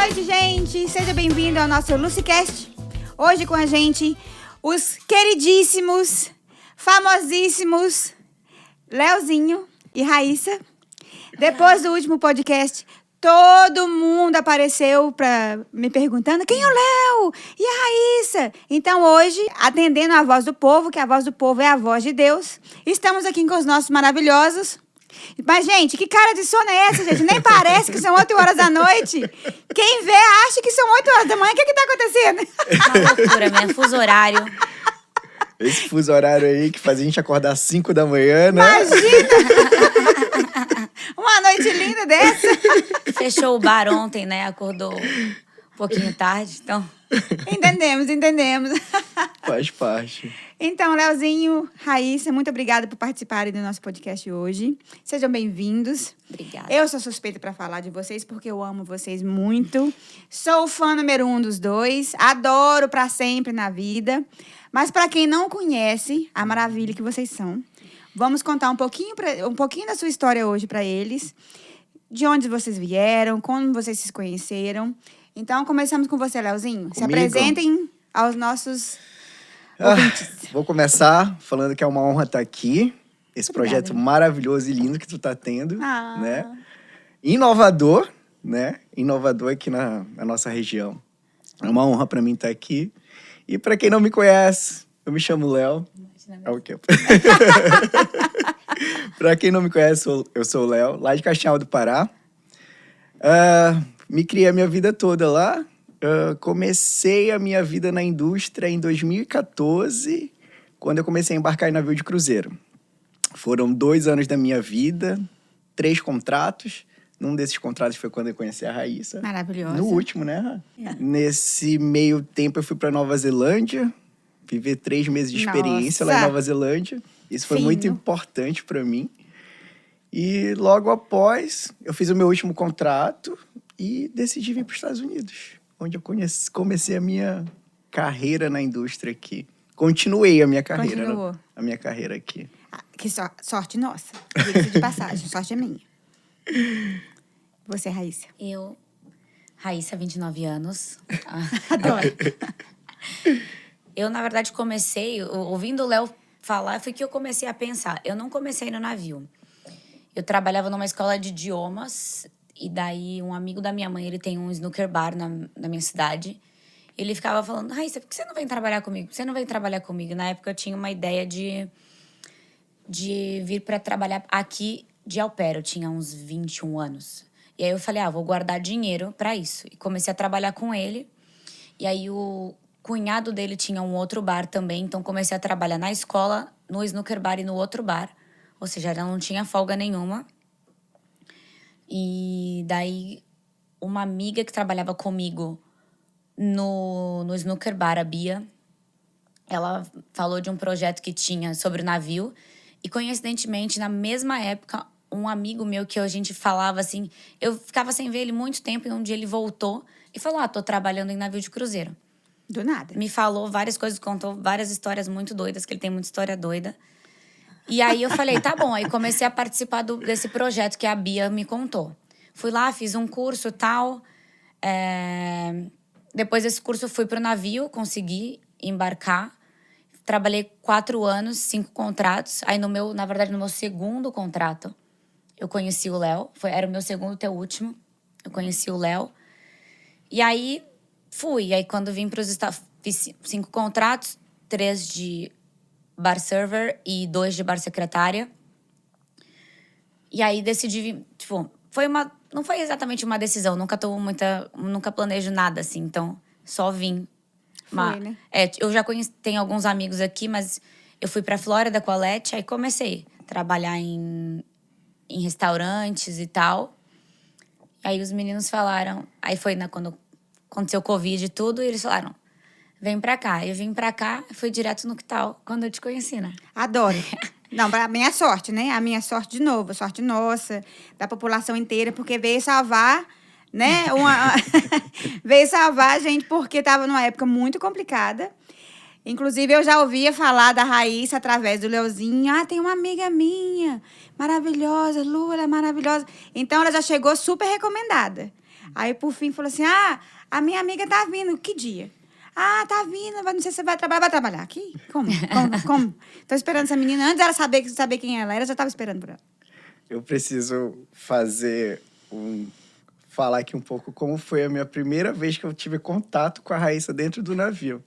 noite, gente! Seja bem-vindo ao nosso LucyCast. Hoje com a gente, os queridíssimos, famosíssimos Leozinho e Raíssa. Depois do último podcast, todo mundo apareceu me perguntando quem é o Léo e a Raíssa. Então hoje, atendendo a voz do povo, que a voz do povo é a voz de Deus, estamos aqui com os nossos maravilhosos. Mas, gente, que cara de sono é essa, gente? Nem parece que são 8 horas da noite. Quem vê acha que são 8 horas da manhã. O que tá acontecendo? Uma loucura mesmo, fuso horário. Esse fuso horário aí que faz a gente acordar às 5 da manhã, né? Imagina! Uma noite linda dessa. Fechou o bar ontem, né? Acordou um pouquinho tarde, então... Entendemos. Faz parte. Então, Leozinho, Raíssa, muito obrigada por participarem do nosso podcast hoje. Sejam bem-vindos. Obrigada. Eu sou suspeita para falar de vocês porque eu amo vocês muito. Sou fã número 1 dos dois. Adoro para sempre na vida. Mas para quem não conhece a maravilha que vocês são, vamos contar um pouquinho da sua história hoje para eles. De onde vocês vieram, como vocês se conheceram. Então, começamos com você, Leozinho. Se apresentem aos nossos ouvintes. Vou começar falando que é uma honra estar aqui. Esse projeto maravilhoso e lindo que tu tá tendo, né? Inovador, né? Inovador aqui na nossa região. É uma honra para mim estar aqui. E para quem não me conhece, eu me chamo Léo. É o quê? Para quem não me conhece, eu sou o Léo, lá de Castanhal do Pará. Me criei a minha vida toda lá. Comecei a minha vida na indústria em 2014, quando eu comecei a embarcar em navio de cruzeiro. Foram 2 anos da minha vida, 3 contratos. Num desses contratos foi quando eu conheci a Raíssa. Maravilhosa. No último, né? Nesse meio tempo eu fui para Nova Zelândia, viver 3 meses de experiência lá em Nova Zelândia. Isso foi muito importante para mim. E logo após, eu fiz o meu último contrato e decidi vir para os Estados Unidos, onde eu comecei a minha carreira na indústria aqui. Continuei a minha carreira, a minha carreira aqui. Que sorte nossa. Diga-se de passagem, sorte é minha. Você, Raíssa? Eu, Raíssa, 29 anos. Adoro. Eu, na verdade, comecei, ouvindo o Léo falar, foi que eu comecei a pensar. Eu não comecei no navio. Eu trabalhava numa escola de idiomas, e daí um amigo da minha mãe, ele tem um snooker bar na minha cidade. Ele ficava falando, Raíssa, por que você não vem trabalhar comigo? Por que você não vem trabalhar comigo? Na época eu tinha uma ideia de vir para trabalhar aqui de au pair. Eu tinha uns 21 anos. E aí eu falei, vou guardar dinheiro para isso. E comecei a trabalhar com ele. E aí o cunhado dele tinha um outro bar também. Então comecei a trabalhar na escola, no snooker bar e no outro bar. Ou seja, ela não tinha folga nenhuma. E daí, uma amiga que trabalhava comigo no snooker bar, a Bia, ela falou de um projeto que tinha sobre o navio. E, coincidentemente, na mesma época, um amigo meu que a gente falava assim... Eu ficava sem ver ele muito tempo e um dia ele voltou e falou, tô trabalhando em navio de cruzeiro. Do nada. Me falou várias coisas, contou várias histórias muito doidas, que ele tem muita história doida. E aí eu falei, tá bom. Aí comecei a participar desse projeto que a Bia me contou. Fui lá, fiz um curso e tal. Depois desse curso eu fui pro navio, consegui embarcar. Trabalhei 4 anos, 5 contratos. Aí no meu segundo contrato, eu conheci o Léo. Era o meu segundo e o último. Eu conheci o Léo. E aí fui. E aí quando vim pros Estados Unidos, fiz 5 contratos, 3 de bar server e 2 de bar secretária. E aí decidi vir, não foi exatamente uma decisão, nunca planejo nada assim, então só vim. Né? Eu já tenho alguns amigos aqui, mas eu fui pra Flórida com a Leti, aí comecei a trabalhar em restaurantes e tal. Aí os meninos falaram, aí foi quando aconteceu o Covid e tudo, e eles falaram, vem pra cá. Eu vim pra cá, fui direto no que tal, quando eu te conheci, né? Adoro. Não, pra minha sorte, né? A minha sorte de novo, a sorte nossa, da população inteira, porque veio salvar, né? Veio salvar a gente porque estava numa época muito complicada. Inclusive, eu já ouvia falar da Raíssa através do Leozinho. Tem uma amiga minha, maravilhosa, Lu, ela é maravilhosa. Então, ela já chegou super recomendada. Aí, por fim, falou assim, a minha amiga tá vindo. Que dia? Tá vindo, mas não sei se você vai trabalhar. Vai trabalhar aqui? Como? Tô esperando essa menina. Antes dela saber quem ela era, eu já tava esperando por ela. Eu preciso falar aqui um pouco como foi a minha primeira vez que eu tive contato com a Raíssa dentro do navio.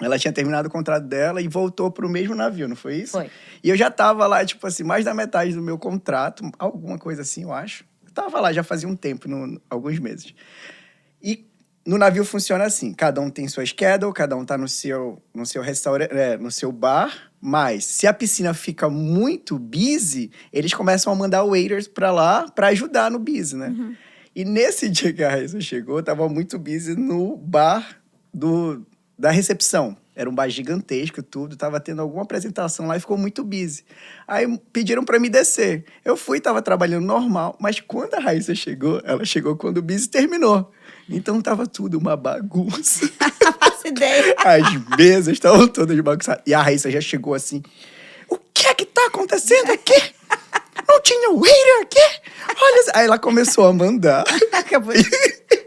Ela tinha terminado o contrato dela e voltou pro mesmo navio, não foi isso? Foi. E eu já tava lá, tipo assim, mais da metade do meu contrato, alguma coisa assim, eu acho. Eu tava lá já fazia um tempo, alguns meses. E no navio funciona assim, cada um tem sua schedule, cada um tá no seu restaurante, no seu bar, mas se a piscina fica muito busy, eles começam a mandar waiters pra lá pra ajudar no busy, né? Uhum. E nesse dia que a Raíssa chegou, tava muito busy no bar da recepção. Era um bar gigantesco e tudo, tava tendo alguma apresentação lá e ficou muito busy. Aí pediram pra me descer. Eu fui, tava trabalhando normal, mas quando a Raíssa chegou, ela chegou quando o busy terminou. Então tava tudo uma bagunça. Faço ideia. As mesas estavam todas bagunçadas. E a Raíssa já chegou assim, o que é que tá acontecendo aqui? Não tinha waiter aqui? Olha, aí ela começou a mandar.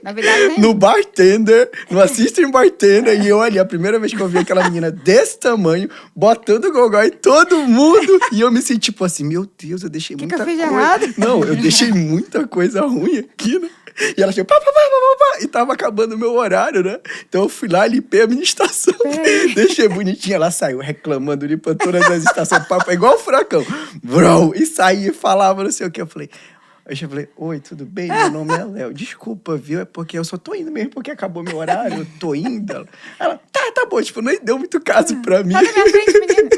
Na verdade, no bartender, no assistant bartender, e eu ali, a primeira vez que eu vi aquela menina desse tamanho, botando gogó em todo mundo, e eu me senti tipo assim, meu Deus, eu deixei muita coisa. O que eu fiz de errado? Não, eu deixei muita coisa ruim aqui, né? E ela chegou, e tava acabando o meu horário, né? Então eu fui lá, limpei a administração, deixei bonitinha, ela saiu reclamando, limpando todas as estações, papo, igual o furacão. Vrou, e saía e falava, não sei o que, eu falei, oi, tudo bem? Meu nome é Léo. Desculpa, viu? É porque eu só tô indo mesmo porque acabou meu horário. Eu tô indo. Ela, tá bom. Tipo, nem deu muito caso pra mim. Tá na minha frente, menina.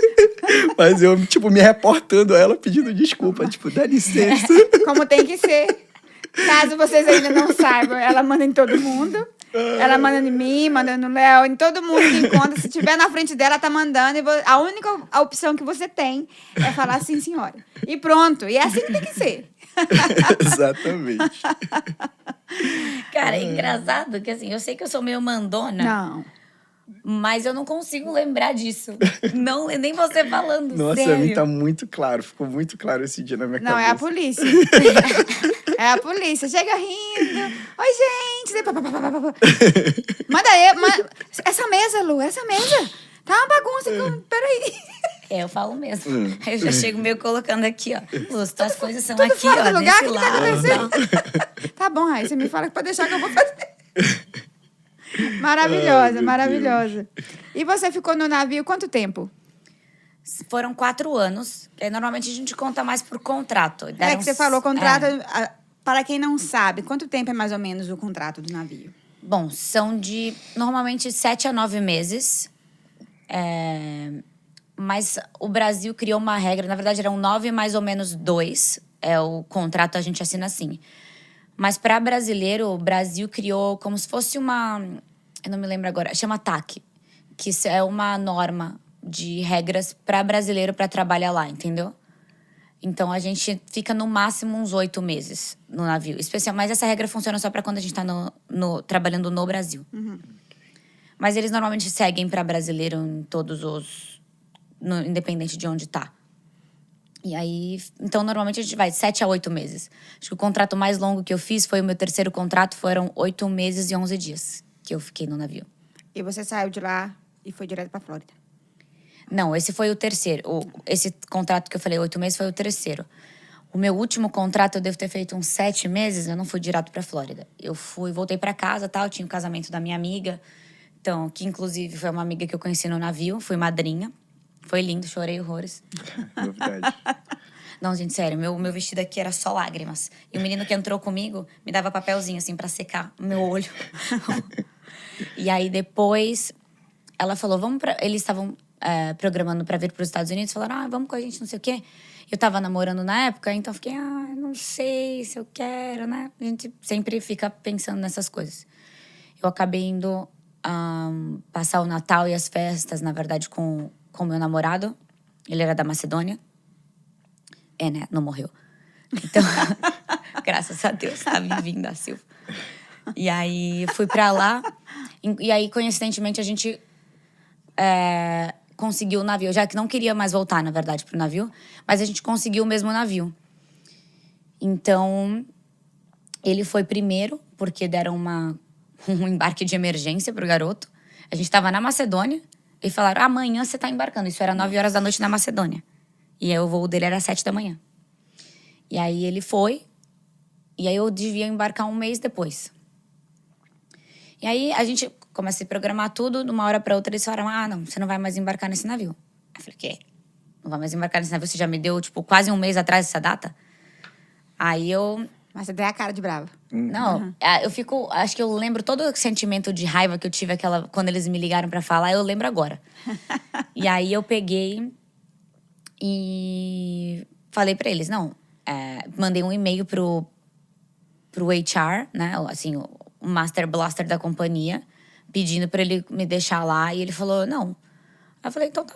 Mas eu, tipo, me reportando a ela, pedindo desculpa. Tipo, dá licença. Como tem que ser. Caso vocês ainda não saibam, ela manda em todo mundo. Ela manda em mim, manda no Léo, em todo mundo que encontra. Se tiver na frente dela, tá mandando. E a única opção que você tem é falar sim, senhora. E pronto. E é assim que tem que ser. Exatamente. Cara, é engraçado que assim, eu sei que eu sou meio mandona. Não. Mas eu não consigo lembrar disso. Não, nem você falando. Nossa, sério. a mim tá muito claro. Ficou muito claro esse dia na minha cabeça. Não, é a polícia. É a polícia. Chega rindo. Oi, gente. Manda aí. Essa mesa, Lu, essa mesa. Tá uma bagunça. Peraí. Eu falo mesmo. Aí eu já chego meio colocando aqui, ó. Lu, as coisas são tudo aqui, fora ó, do lugar, desse que lado. Tá bom, Raíssa, me fala que pode deixar que eu vou fazer. Maravilhosa, maravilhosa. E você ficou no navio quanto tempo? Foram 4 anos. Normalmente a gente conta mais por contrato. É que você falou contrato, para quem não sabe, quanto tempo é mais ou menos o contrato do navio? Bom, são de normalmente 7 a 9 meses. Mas o Brasil criou uma regra, na verdade eram 9 mais ou menos 2. O contrato a gente assina assim. Mas para brasileiro, o Brasil criou como se fosse uma... Eu não me lembro agora. Chama TAC. Que é uma norma de regras para brasileiro para trabalhar lá, entendeu? Então, a gente fica no máximo uns 8 meses no navio. Mas essa regra funciona só para quando a gente tá trabalhando no Brasil. Uhum. Mas eles normalmente seguem para brasileiro em todos os... independente de onde tá. E aí, então, normalmente a gente vai 7 a 8 meses. Acho que o contrato mais longo que eu fiz foi o meu 3º contrato, foram 8 meses e 11 dias que eu fiquei no navio. E você saiu de lá e foi direto pra Flórida? Não, esse foi o 3º. Esse contrato que eu falei, 8 meses, foi o 3º. O meu último contrato, eu devo ter feito uns 7 meses, eu não fui direto pra Flórida. Voltei pra casa, tal, tinha o casamento da minha amiga. Então, que inclusive foi uma amiga que eu conheci no navio, fui madrinha. Foi lindo, chorei horrores. Novidade. Não, gente, sério, meu vestido aqui era só lágrimas. E o menino que entrou comigo me dava papelzinho, assim, pra secar o meu olho. E aí, depois, ela falou, eles estavam programando pra vir pros Estados Unidos. Falaram, vamos com a gente, não sei o quê. Eu tava namorando na época, então fiquei, não sei se eu quero, né? A gente sempre fica pensando nessas coisas. Eu acabei indo passar o Natal e as festas, na verdade, com meu namorado. Ele era da Macedônia. Né? Não morreu. Então, graças a Deus, tá vindo da Silva. E aí, fui pra lá. E aí, coincidentemente, a gente conseguiu o navio. Eu já que não queria mais voltar, na verdade, pro navio. Mas a gente conseguiu o mesmo navio. Então, ele foi primeiro porque deram um embarque de emergência pro garoto. A gente tava na Macedônia e falaram, amanhã você tá embarcando. Isso era 9 horas da noite na Macedônia. E aí o voo dele era 7 da manhã. E aí ele foi, e aí eu devia embarcar um mês depois. E aí a gente começa a programar tudo, de uma hora pra outra eles falaram, não, você não vai mais embarcar nesse navio. Aí eu falei, quê? Não vai mais embarcar nesse navio? Você já me deu, tipo, quase um mês atrás essa data? Aí eu... Mas você deu a cara de brava. Não, eu fico... Acho que eu lembro todo o sentimento de raiva que eu tive quando eles me ligaram pra falar, eu lembro agora. E aí eu peguei e falei pra eles, mandei um e-mail pro HR, né? Assim, o Master Blaster da companhia, pedindo pra ele me deixar lá. E ele falou, não. Aí eu falei, então tá.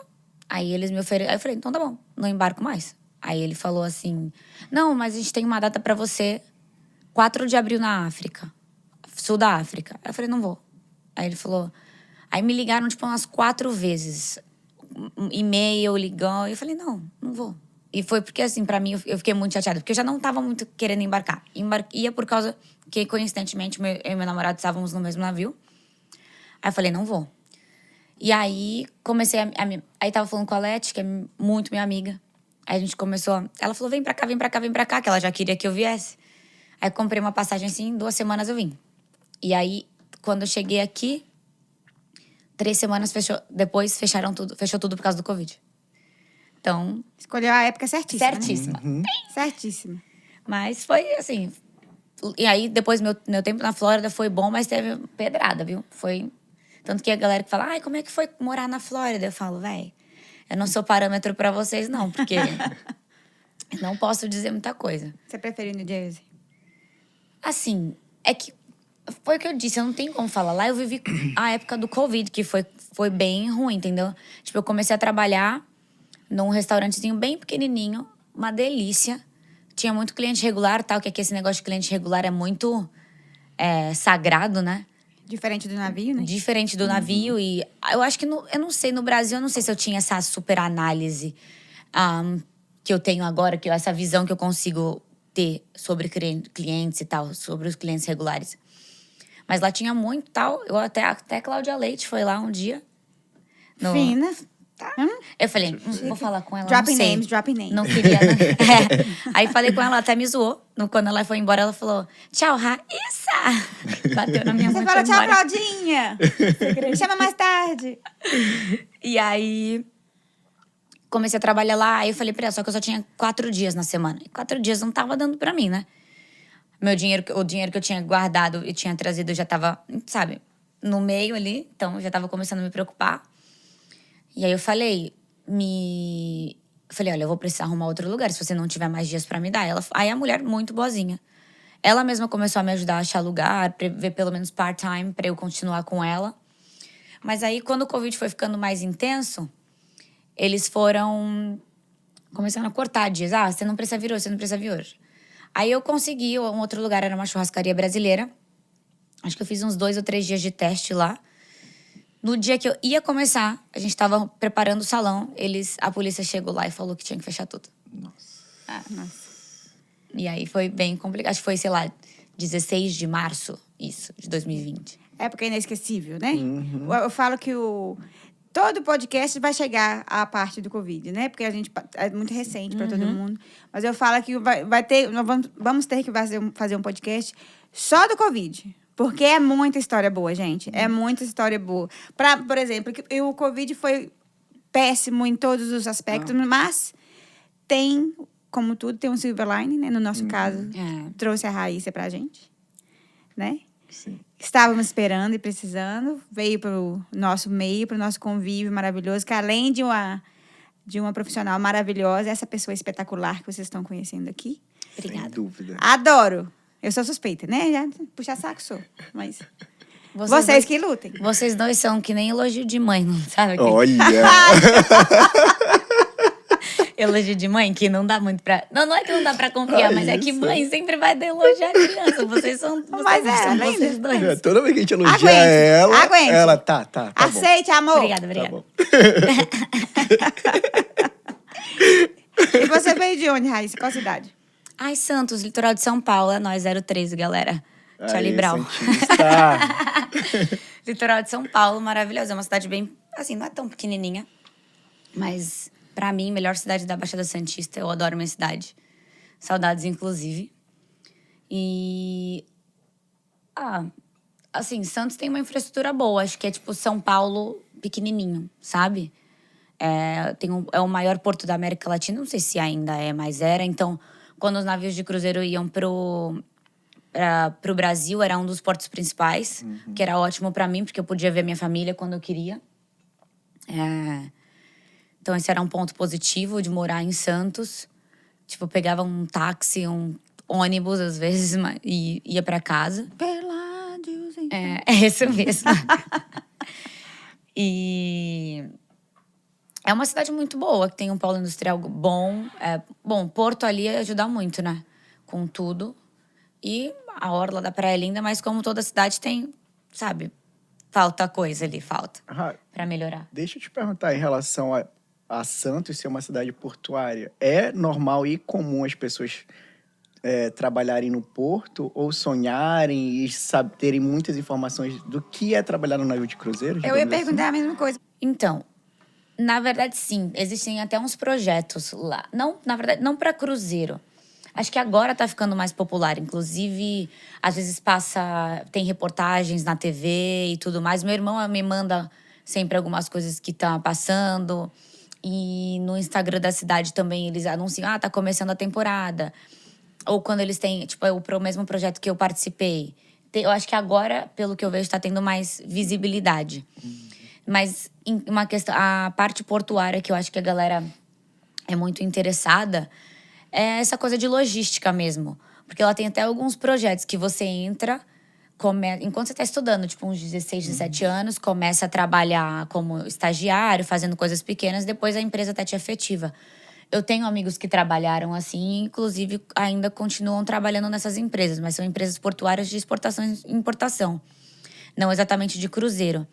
Aí eles me ofereceram. Aí eu falei, então tá bom, não embarco mais. Aí ele falou assim, não, mas a gente tem uma data pra você, 4 de abril na África, sul da África. Aí eu falei, não vou. Aí ele falou... Aí me ligaram, tipo, umas 4 vezes. E-mail, ligão. E eu falei, não vou. E foi porque, assim, pra mim, eu fiquei muito chateada. Porque eu já não tava muito querendo embarcar. Ia por causa que, coincidentemente, eu e meu namorado estávamos no mesmo navio. Aí eu falei, não vou. E aí, comecei aí tava falando com a Leti, que é muito minha amiga. Aí a gente começou... Ela falou, vem pra cá, vem pra cá, vem pra cá. Que ela já queria que eu viesse. Aí comprei uma passagem, assim, em 2 semanas eu vim. E aí, quando eu cheguei aqui, 3 semanas depois fechou tudo por causa do Covid. Então... Escolheu a época certíssima. Certíssima. Né? Certíssima. Mas foi assim... E aí, depois, meu tempo na Flórida foi bom, mas teve pedrada, viu? Foi... Tanto que a galera que fala, ai, como é que foi morar na Flórida? Eu falo, véi, eu não sou parâmetro pra vocês, não. Porque não posso dizer muita coisa. Você prefere New Jersey? Assim, é que... Foi o que eu disse, eu não tenho como falar. Lá eu vivi a época do Covid, que foi bem ruim, entendeu? Tipo, eu comecei a trabalhar num restaurantezinho bem pequenininho, uma delícia. Tinha muito cliente regular, tal, que aqui esse negócio de cliente regular é muito sagrado, né? Diferente do navio, né? Diferente do navio. E eu acho que, eu não sei, no Brasil, eu não sei se eu tinha essa super análise que eu tenho agora, essa visão que eu consigo ter sobre clientes e tal, sobre os clientes regulares. Mas lá tinha muito tal. Eu até Cláudia Leite foi lá um dia. Fina. Tá. Eu falei, vou falar com ela, Dropping não sei. names, dropping names. Não queria, né? Aí falei com ela, até me zoou. Quando ela foi embora, ela falou, tchau, Raíssa! Bateu na minha mão. Você fala, tchau, Claudinha! Me chama mais tarde. E aí, comecei a trabalhar lá. Aí eu falei pra ela, só que eu só tinha 4 dias na semana. E 4 dias não tava dando pra mim, né? O dinheiro que eu tinha guardado e tinha trazido já tava, sabe, no meio ali. Então, eu já tava começando a me preocupar. E aí eu falei, olha, eu vou precisar arrumar outro lugar se você não tiver mais dias pra me dar. Aí a mulher, muito boazinha. Ela mesma começou a me ajudar a achar lugar, pra ver pelo menos part-time, pra eu continuar com ela. Mas aí, quando o Covid foi ficando mais intenso, eles foram começando a cortar dias. Você não precisa vir hoje, você não precisa vir hoje. Aí eu consegui um outro lugar, era uma churrascaria brasileira. Acho que eu fiz uns 2 ou 3 dias de teste lá. No dia que eu ia começar, a gente tava preparando o salão, a polícia chegou lá e falou que tinha que fechar tudo. Nossa. E aí foi bem complicado. Acho que foi, sei lá, 16 de março, isso, de 2020. Época inesquecível, né? Eu falo que todo podcast vai chegar à parte do Covid, né? Porque a gente é muito recente para todo mundo. Mas eu falo que nós vamos ter que fazer um podcast só do Covid. Porque é muita história boa, gente. É muita história boa. Por exemplo, o Covid foi péssimo em todos os aspectos, mas tem, como tudo, tem um silver lining, né? No nosso caso, trouxe a Raíssa pra gente, né? Sim. Estávamos esperando e precisando. Veio pro nosso meio, pro nosso convívio maravilhoso, que além de uma profissional maravilhosa, essa pessoa espetacular que vocês estão conhecendo aqui. Obrigada. Sem dúvida. Adoro. Eu sou suspeita, né? Já puxar saco sou, mas... Vocês que lutem. Vocês 2 são que nem elogio de mãe, não sabe? Olha! Elogio de mãe que não dá muito pra... Não é que não dá pra confiar, mas é que mãe sempre vai elogiar a criança. Vocês são vocês 2. Toda vez que a gente elogia Aguente. ela tá Aceite, bom. amor. Obrigada. Tá bom. E você veio de onde, Raíssa? Qual cidade? Ai, Santos, litoral de São Paulo. É nós, 013, galera. Charlie Brown. Santista. Litoral de São Paulo, maravilhosa. É uma cidade bem, assim, não é tão pequenininha. Mas, pra mim, melhor cidade da Baixada Santista. Eu adoro minha cidade. Saudades, inclusive. E... assim, Santos tem uma infraestrutura boa. Acho que é tipo São Paulo pequenininho, sabe? É o maior porto da América Latina. Não sei se ainda é, mas era. Então, quando os navios de cruzeiro iam pro Brasil, era um dos portos principais. Que era ótimo pra mim, porque eu podia ver minha família quando eu queria. Então, esse era um ponto positivo de morar em Santos. Tipo, eu pegava um táxi, um ônibus, às vezes, e ia pra casa. Peládios, então. É isso mesmo. E é uma cidade muito boa, que tem um polo industrial bom. Bom, Porto ali ajuda muito, né? Com tudo. E a orla da Praia é linda, mas como toda cidade tem, sabe? Falta coisa ali, falta. Pra melhorar. Deixa eu te perguntar, em relação a Santos ser uma cidade portuária, é normal e comum as pessoas trabalharem no porto ou sonharem e terem muitas informações do que é trabalhar no navio de cruzeiro? Eu ia digamos assim? perguntar a mesma coisa. Então, na verdade, sim. Existem até uns projetos lá. Não, na verdade, não para cruzeiro. Acho que agora tá ficando mais popular. Inclusive, às vezes tem reportagens na TV e tudo mais. Meu irmão me manda sempre algumas coisas que tá passando. E no Instagram da cidade também eles anunciam, tá começando a temporada. Ou quando eles têm, tipo, o mesmo projeto que eu participei. Eu acho que agora, pelo que eu vejo, tá tendo mais visibilidade. Mas uma questão, a parte portuária que eu acho que a galera é muito interessada é essa coisa de logística mesmo. Porque ela tem até alguns projetos que você entra, enquanto você está estudando, tipo uns 16, 17 anos, começa a trabalhar como estagiário, fazendo coisas pequenas, depois a empresa até te efetiva. Eu tenho amigos que trabalharam assim, inclusive ainda continuam trabalhando nessas empresas, mas são empresas portuárias de exportação e importação, não exatamente de cruzeiro.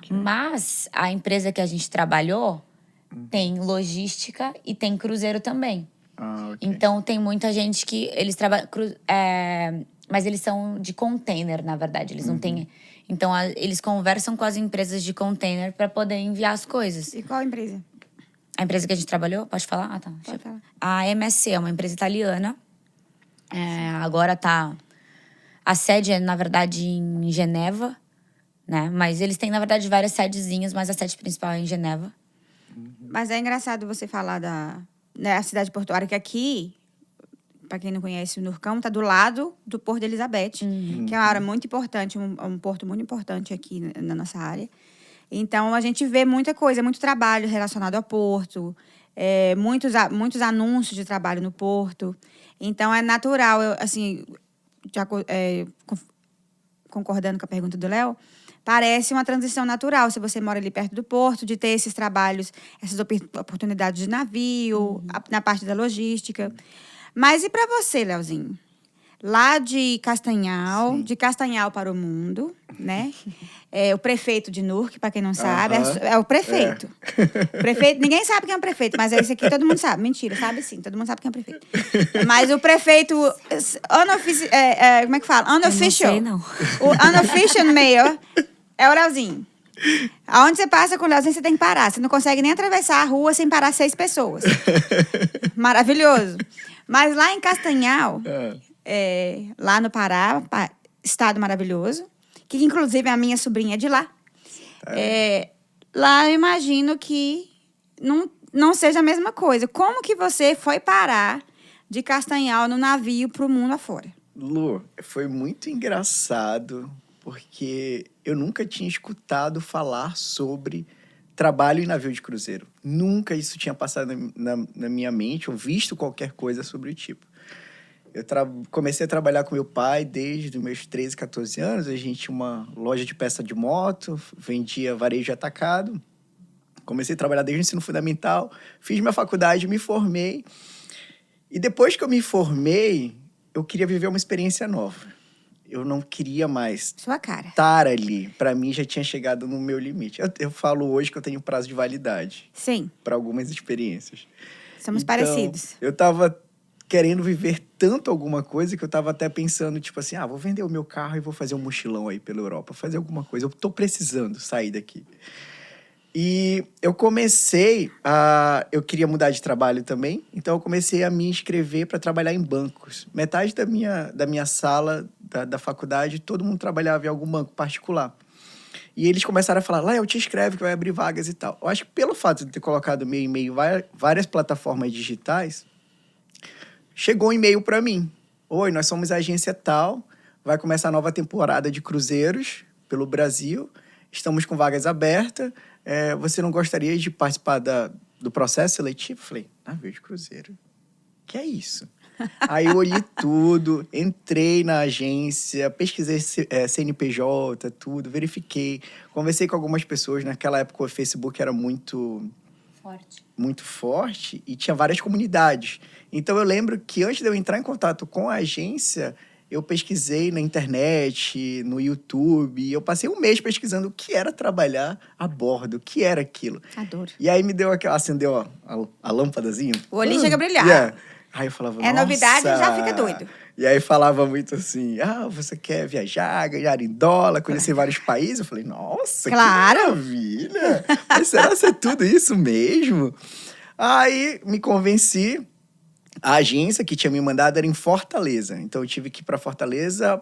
Mas a empresa que a gente trabalhou tem logística e tem cruzeiro também. Okay. Então tem muita gente que eles trabalham, mas eles são de container, na verdade, eles não têm. Então eles conversam com as empresas de container para poder enviar as coisas. E qual empresa? A empresa que a gente trabalhou, pode falar? Tá. Pode falar. A MSC é uma empresa italiana. Agora tá... A sede é, na verdade, em Geneva, né? Mas eles têm, na verdade, várias sedezinhas, mas a sede principal é em Geneva. Mas é engraçado você falar a cidade portuária, que aqui, para quem não conhece, o Nurcão tá do lado do Porto de Elizabeth, que é uma área muito importante, um porto muito importante aqui na nossa área. Então, a gente vê muita coisa, muito trabalho relacionado ao porto, muitos anúncios de trabalho no porto. Então, é natural, concordando com a pergunta do Léo, parece uma transição natural, se você mora ali perto do porto, de ter esses trabalhos, essas oportunidades de navio, na parte da logística. Mas e para você, Leozinho? Lá de Castanhal para o mundo, né? O prefeito de Nurque, para quem não sabe, é o prefeito. Prefeito. Ninguém sabe quem é o prefeito, mas esse aqui todo mundo sabe. Mentira, sabe sim, todo mundo sabe quem é o prefeito. Mas o prefeito, como é que fala? Unofficial. Eu não sei, não. O unofficial mayor é o Leozinho. Aonde você passa com o Leozinho, você tem que parar. Você não consegue nem atravessar a rua sem parar 6 pessoas. Maravilhoso. Mas lá em Castanhal... lá no Pará, estado maravilhoso, que inclusive a minha sobrinha é de lá. Lá eu imagino que não seja a mesma coisa. Como que você foi parar de Castanhal no navio para o mundo afora? Lu, foi muito engraçado, porque eu nunca tinha escutado falar sobre trabalho em navio de cruzeiro. Nunca isso tinha passado na minha mente, ou visto qualquer coisa sobre o tipo. Eu comecei a trabalhar com meu pai desde os meus 13, 14 anos. A gente tinha uma loja de peça de moto, vendia varejo atacado. Comecei a trabalhar desde o ensino fundamental. Fiz minha faculdade, me formei. E depois que eu me formei, eu queria viver uma experiência nova. Eu não queria mais Sua cara. estar ali. Para mim, já tinha chegado no meu limite. Eu falo hoje que eu tenho prazo de validade. Sim. Para algumas experiências. Somos parecidos. Eu tava querendo viver tanto alguma coisa que eu tava até pensando, tipo assim, vou vender o meu carro e vou fazer um mochilão aí pela Europa, fazer alguma coisa. Eu tô precisando sair daqui. E eu eu queria mudar de trabalho também, então eu comecei a me inscrever para trabalhar em bancos. Metade da minha sala da faculdade, todo mundo trabalhava em algum banco particular. E eles começaram a falar, Léo, te inscreve que vai abrir vagas e tal. Eu acho que pelo fato de ter colocado meu e-mail em várias plataformas digitais, chegou um e-mail para mim. Oi, nós somos a agência tal, vai começar a nova temporada de cruzeiros pelo Brasil, estamos com vagas abertas, você não gostaria de participar do processo seletivo? Falei, navio de cruzeiro, que é isso? Aí eu olhei tudo, entrei na agência, pesquisei CNPJ, tudo, verifiquei, conversei com algumas pessoas. Naquela época o Facebook era muito forte e tinha várias comunidades. Então eu lembro que antes de eu entrar em contato com a agência, eu pesquisei na internet, no YouTube, e eu passei um mês pesquisando o que era trabalhar a bordo, o que era aquilo. Adoro. E aí me deu acendeu a lâmpadazinha. O olhinho chega a brilhar. Yeah. Aí eu falava, nossa... novidade, já fica doido. E aí falava muito assim, você quer viajar, ganhar em dólar, conhecer vários países? Eu falei, nossa, claro. Que maravilha! Mas será que é tudo isso mesmo? Aí me convenci. A agência que tinha me mandado era em Fortaleza. Então, eu tive que ir para Fortaleza,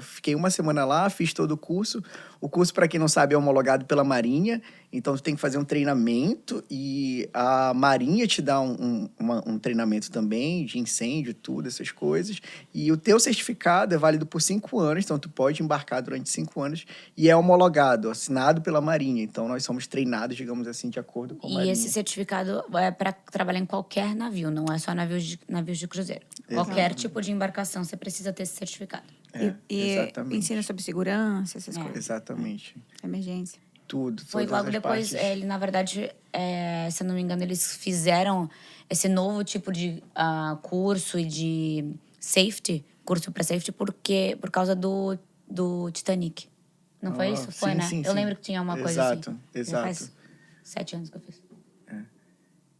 fiquei uma semana lá, fiz todo o curso. O curso, para quem não sabe, é homologado pela Marinha. Então, tu tem que fazer um treinamento e a Marinha te dá um treinamento também de incêndio, tudo, essas coisas. E o teu certificado é válido por 5 anos, então tu pode embarcar durante 5 anos e é homologado, assinado pela Marinha. Então, nós somos treinados, digamos assim, de acordo com a Marinha. E esse certificado é para trabalhar em qualquer navio, não é só navios de cruzeiro. Exato. Qualquer tipo de embarcação, você precisa ter esse certificado. Exatamente. Ensina sobre segurança, essas coisas. Exatamente. Emergência. Tudo. Foi logo depois, ele, na verdade, se eu não me engano, eles fizeram esse novo tipo de curso e de safety, curso para safety, por causa do Titanic. Não foi isso? Foi, sim, né? Sim, eu lembro que tinha uma coisa assim. Exato. Faz 7 anos que eu fiz.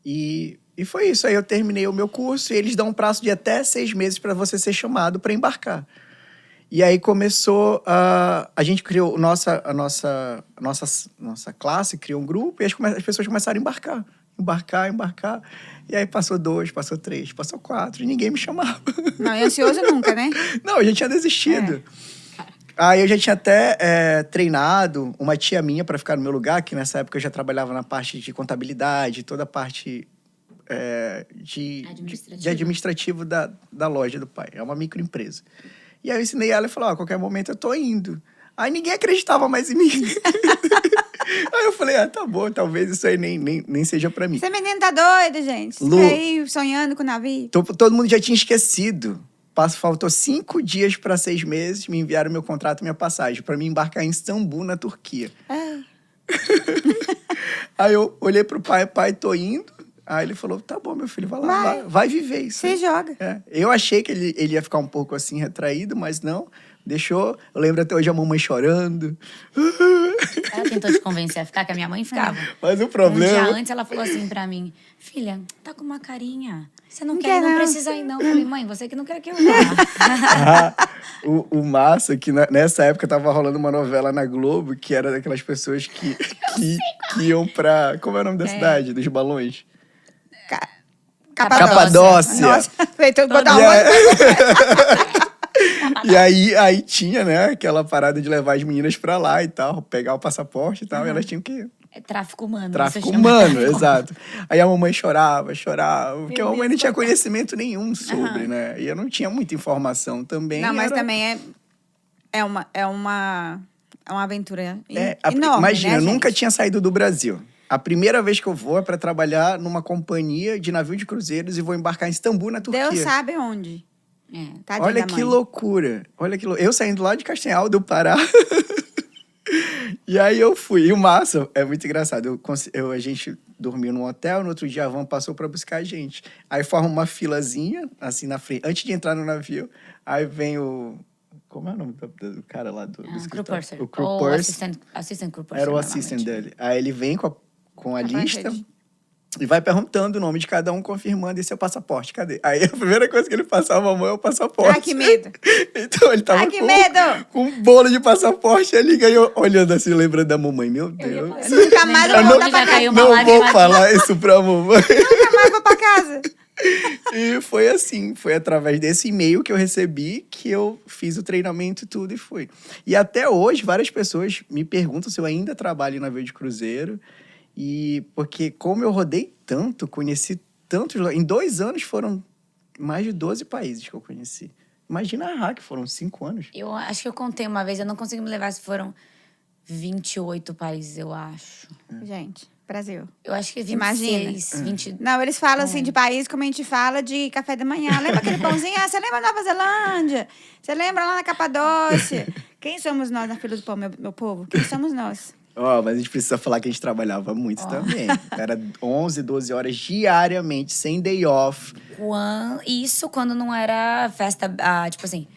E foi isso. Aí eu terminei o meu curso e eles dão um prazo de até 6 meses para você ser chamado para embarcar. E aí começou a gente criou a nossa classe criou um grupo e as pessoas começaram a embarcar. E aí passou 2, passou 3, passou 4 e ninguém me chamava. Não, é ansioso nunca, né? Não, eu já tinha desistido. Aí eu já tinha até treinado uma tia minha para ficar no meu lugar, que nessa época eu já trabalhava na parte de contabilidade, toda a parte de administrativo da loja do pai. É uma microempresa. E aí eu ensinei ela e falei, a qualquer momento eu tô indo. Aí ninguém acreditava mais em mim. Aí eu falei, tá bom, talvez isso aí nem seja pra mim. Esse menino tá doido, gente. Lu, fica aí sonhando com o navio. Todo mundo já tinha esquecido. Faltou 5 dias para 6 meses, me enviaram meu contrato e minha passagem para me embarcar em Istambul, na Turquia. Aí eu olhei pro pai, tô indo. Aí ele falou, tá bom, meu filho, vai lá, vai viver isso. Você joga. Eu achei que ele ia ficar um pouco assim, retraído, mas não, deixou. Eu lembro até hoje a mamãe chorando. Ela tentou te convencer a ficar, que a minha mãe ficava. Mas o problema... Um dia antes ela falou assim pra mim, filha, tá com uma carinha. Você não quer, não precisa ir, não. Eu falei, mãe, você que não quer que eu vá. O massa, que nessa época tava rolando uma novela na Globo, que era daquelas pessoas que iam pra... Como é o nome da cidade? Dos balões? Capadócia. Nossa, feito botar E aí tinha, né, aquela parada de levar as meninas pra lá e tal, pegar o passaporte e tal, e elas tinham que... É tráfico humano. Tráfico humano, exato. Aí a mamãe chorava, porque a mamãe não tinha conhecimento nenhum sobre, né? E eu não tinha muita informação também. Não, mas também é uma aventura enorme, imagina, né, eu nunca gente? tinha saído do Brasil. A primeira vez que eu vou é para trabalhar numa companhia de navio de cruzeiros e vou embarcar em Istambul, na Turquia. Deus sabe onde. Olha que loucura. Eu saindo lá de Castanhal, do Pará. E aí eu fui. E o massa é muito engraçado. A gente dormiu num hotel, no outro dia a van passou para buscar a gente. Aí forma uma filazinha, assim, na frente, antes de entrar no navio. Aí vem o... Como é o nome do cara lá do crew purser. O crew purser. Assistant crew purser. Era o assistant dele. Aí ele vem com a lista. E vai perguntando o nome de cada um, confirmando, e seu passaporte, cadê? Aí a primeira coisa que ele passava a mão é o passaporte. Ai, que medo. Então ele tava Ai, que medo. com um bolo de passaporte ali, ganhou, olhando assim, lembrando da mamãe. Meu Deus. Nunca mais eu vou voltar pra casa. Não vou falar isso pra mamãe. Nunca mais vou pra casa. E foi assim, foi através desse e-mail que eu recebi que eu fiz o treinamento e tudo e fui. E até hoje, várias pessoas me perguntam se eu ainda trabalho em navio de cruzeiro. E porque como eu rodei tanto, conheci tantos... Em 2 anos foram mais de 12 países que eu conheci. Imagina a RA, que foram 5 anos. Eu acho que eu contei uma vez, eu não consegui me levar se foram 28 países, eu acho. Gente, Brasil. Eu acho que 26, Imagina. 20... Não, eles falam assim de país como a gente fala de café da manhã. Lembra aquele pãozinho? Ah, você lembra Nova Zelândia? Você lembra lá na Capadócia? Quem somos nós na fila do pão, meu povo? Quem somos nós? Mas a gente precisa falar que a gente trabalhava muito também. Era 11, 12 horas diariamente, sem day off. Isso quando não era festa, tipo assim...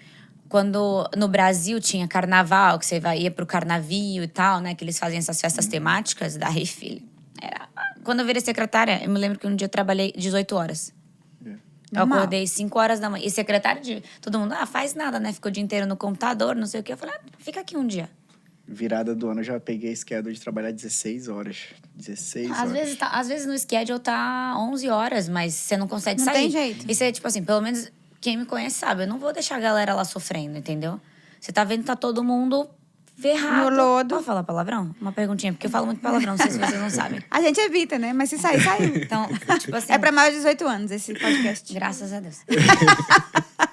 Quando no Brasil tinha carnaval, que você ia pro carnavio e tal, né? Que eles fazem essas festas temáticas. Daí, filho, quando eu virei secretária, eu me lembro que um dia eu trabalhei 18 horas. Eu acordei 5 horas da manhã. E secretária de... Todo mundo, faz nada, né? Ficou o dia inteiro no computador, não sei o quê. Eu falei, fica aqui um dia. Virada do ano, eu já peguei schedule de trabalhar 16 horas. 16 horas. Às vezes no schedule tá 11 horas, mas você não consegue Não sair. tem jeito. E você, tipo assim, pelo menos quem me conhece sabe. Eu não vou deixar a galera lá sofrendo, entendeu? Você tá vendo que tá todo mundo ferrado. No lodo. Pode falar palavrão? Uma perguntinha, porque eu falo muito palavrão, não sei se vocês não sabem. A gente evita, né? Mas se sair, saiu. Então, tipo assim... É pra mais de 18 anos esse podcast. Graças a Deus.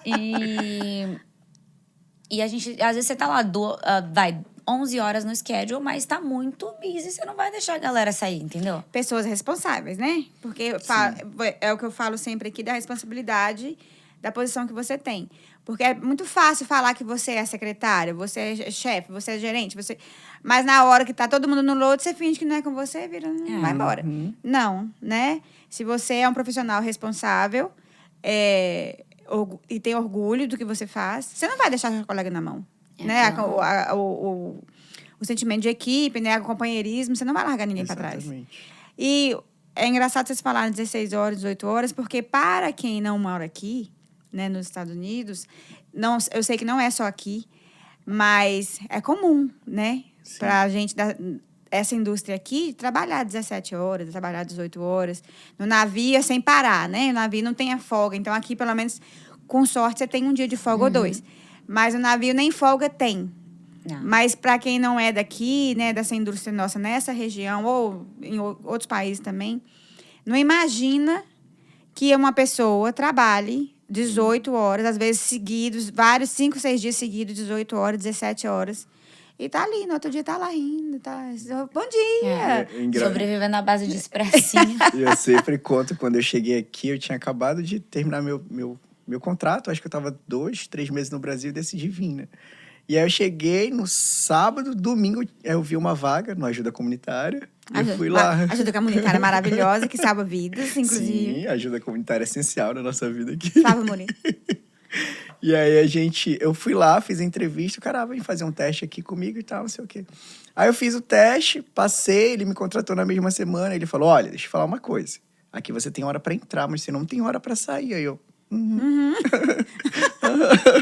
E a gente... Às vezes você tá lá, vai 11 horas no schedule, mas tá muito busy. Você não vai deixar a galera sair, entendeu? Pessoas responsáveis, né? Porque é o que eu falo sempre aqui da responsabilidade da posição que você tem. Porque é muito fácil falar que você é secretária, você é chefe, você é gerente, mas na hora que tá todo mundo no load, você finge que não é com você, vai embora. Não, né? Se você é um profissional responsável e tem orgulho do que você faz, você não vai deixar seu colega na mão. Né? O sentimento de equipe, né? O companheirismo, você não vai largar ninguém para trás. E é engraçado vocês falarem 16 horas, 18 horas, porque para quem não mora aqui, né, nos Estados Unidos, eu sei que não é só aqui, mas é comum, né? Pra gente essa indústria aqui, trabalhar 17 horas, trabalhar 18 horas. No navio é sem parar, né? No navio não tem a folga. Então, aqui, pelo menos, com sorte, você tem um dia de folga ou 2. Mas o navio nem folga tem. Não. Mas para quem não é daqui, né, dessa indústria nossa, nessa região, ou em outros países também, não imagina que uma pessoa trabalhe 18 horas, às vezes seguidos, 5, 6 dias seguidos, 18 horas, 17 horas. E tá ali, no outro dia tá lá rindo, tá... Bom dia! Sobrevivendo à base de expressinho. Eu sempre conto, quando eu cheguei aqui, eu tinha acabado de terminar meu contrato. Acho que eu tava 2, 3 meses no Brasil e decidi vir, né? E aí eu cheguei no sábado, domingo, eu vi uma vaga no Ajuda Comunitária. Eu fui lá. Ajuda Comunitária maravilhosa, que salva vidas, inclusive. Sim, a ajuda comunitária é essencial na nossa vida aqui. Salva, Moni. E aí eu fui lá, fiz a entrevista, o cara vem fazer um teste aqui comigo e tal, não sei o quê. Aí eu fiz o teste, passei, ele me contratou na mesma semana, ele falou, olha, deixa eu falar uma coisa. Aqui você tem hora pra entrar, mas você não tem hora pra sair. Aí eu...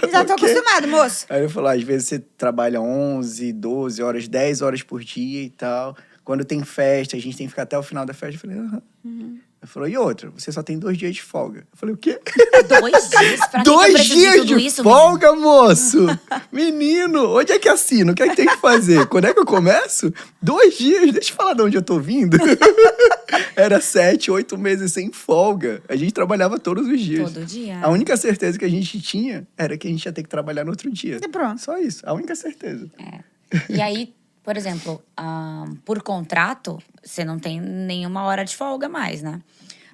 Já tô acostumado, moço. Aí ele falou, às vezes você trabalha 11, 12 horas, 10 horas por dia e tal. Quando tem festa, a gente tem que ficar até o final da festa. Eu falei, Ele falou, e outra, você só tem 2 dias de folga. Eu falei, o quê? 2 dias? Pra 2 dias de isso, folga, moço? Menino, onde é que assino? O que é que tem que fazer? Quando é que eu começo? 2 dias? Deixa eu falar de onde eu tô vindo. Era 7, 8 meses sem folga. A gente trabalhava todos os dias. Todo dia. A única certeza que a gente tinha era que a gente ia ter que trabalhar no outro dia. E pronto. Só isso, a única certeza. E aí, por exemplo, por contrato, você não tem nenhuma hora de folga mais, né?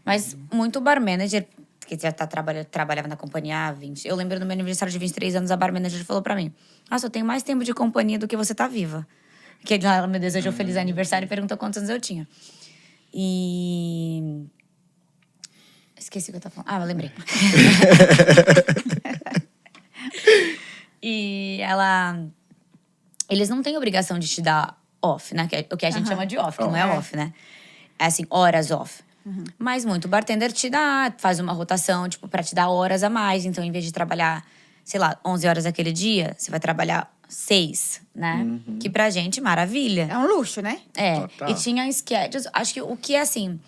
Mas muito bar manager, que já trabalhava na companhia há 20... Eu lembro do meu aniversário de 23 anos, a bar manager falou pra mim, nossa, eu tenho mais tempo de companhia do que você tá viva. Que ela me desejou feliz aniversário e perguntou quantos anos eu tinha. E... Esqueci o que eu tava falando. Eu lembrei. E ela... Eles não têm obrigação de te dar off, né? O que a gente chama de off, que não é off, né? É assim, horas off. Mas muito bartender te dá, faz uma rotação, tipo, pra te dar horas a mais. Então, em vez de trabalhar, sei lá, 11 horas aquele dia, você vai trabalhar 6, né? Que pra gente, maravilha. É um luxo, né? É, Total. e tinha schedules. Acho que o que, assim,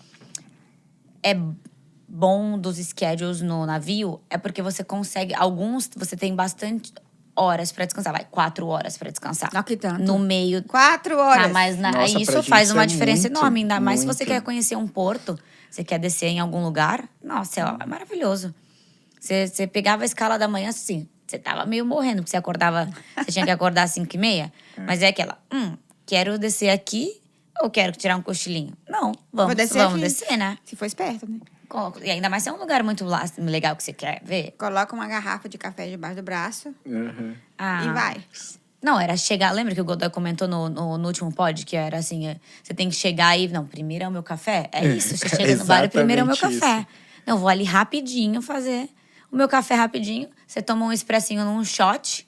é bom dos schedules no navio é porque você consegue… Alguns, você tem bastante horas pra descansar. Vai, 4 horas pra descansar. Não, que tanto. No meio… 4 horas. Ah, mas Nossa, pra isso gente faz isso uma é diferença muito, enorme. Ainda mais se você muito. quer conhecer um porto, você quer descer em algum lugar. Nossa, é maravilhoso. Você pegava a escala da manhã, assim, você tava meio morrendo, porque você acordava… Você tinha que acordar às 5h30. Mas é aquela… quero descer aqui ou quero tirar um cochilinho? Não, vamos aqui. descer, né? Se for esperto, né? E ainda mais se é um lugar muito legal que você quer ver. Coloca uma garrafa de café debaixo do braço e vai. Não, era chegar… Lembra que o Godoy comentou no último pod? Que era assim, você tem que chegar e… Não, primeiro é o meu café. É isso, você chega no bar e primeiro é o meu Exatamente café. isso. Não, vou ali rapidinho fazer o meu café rapidinho. Você toma um expressinho num shot,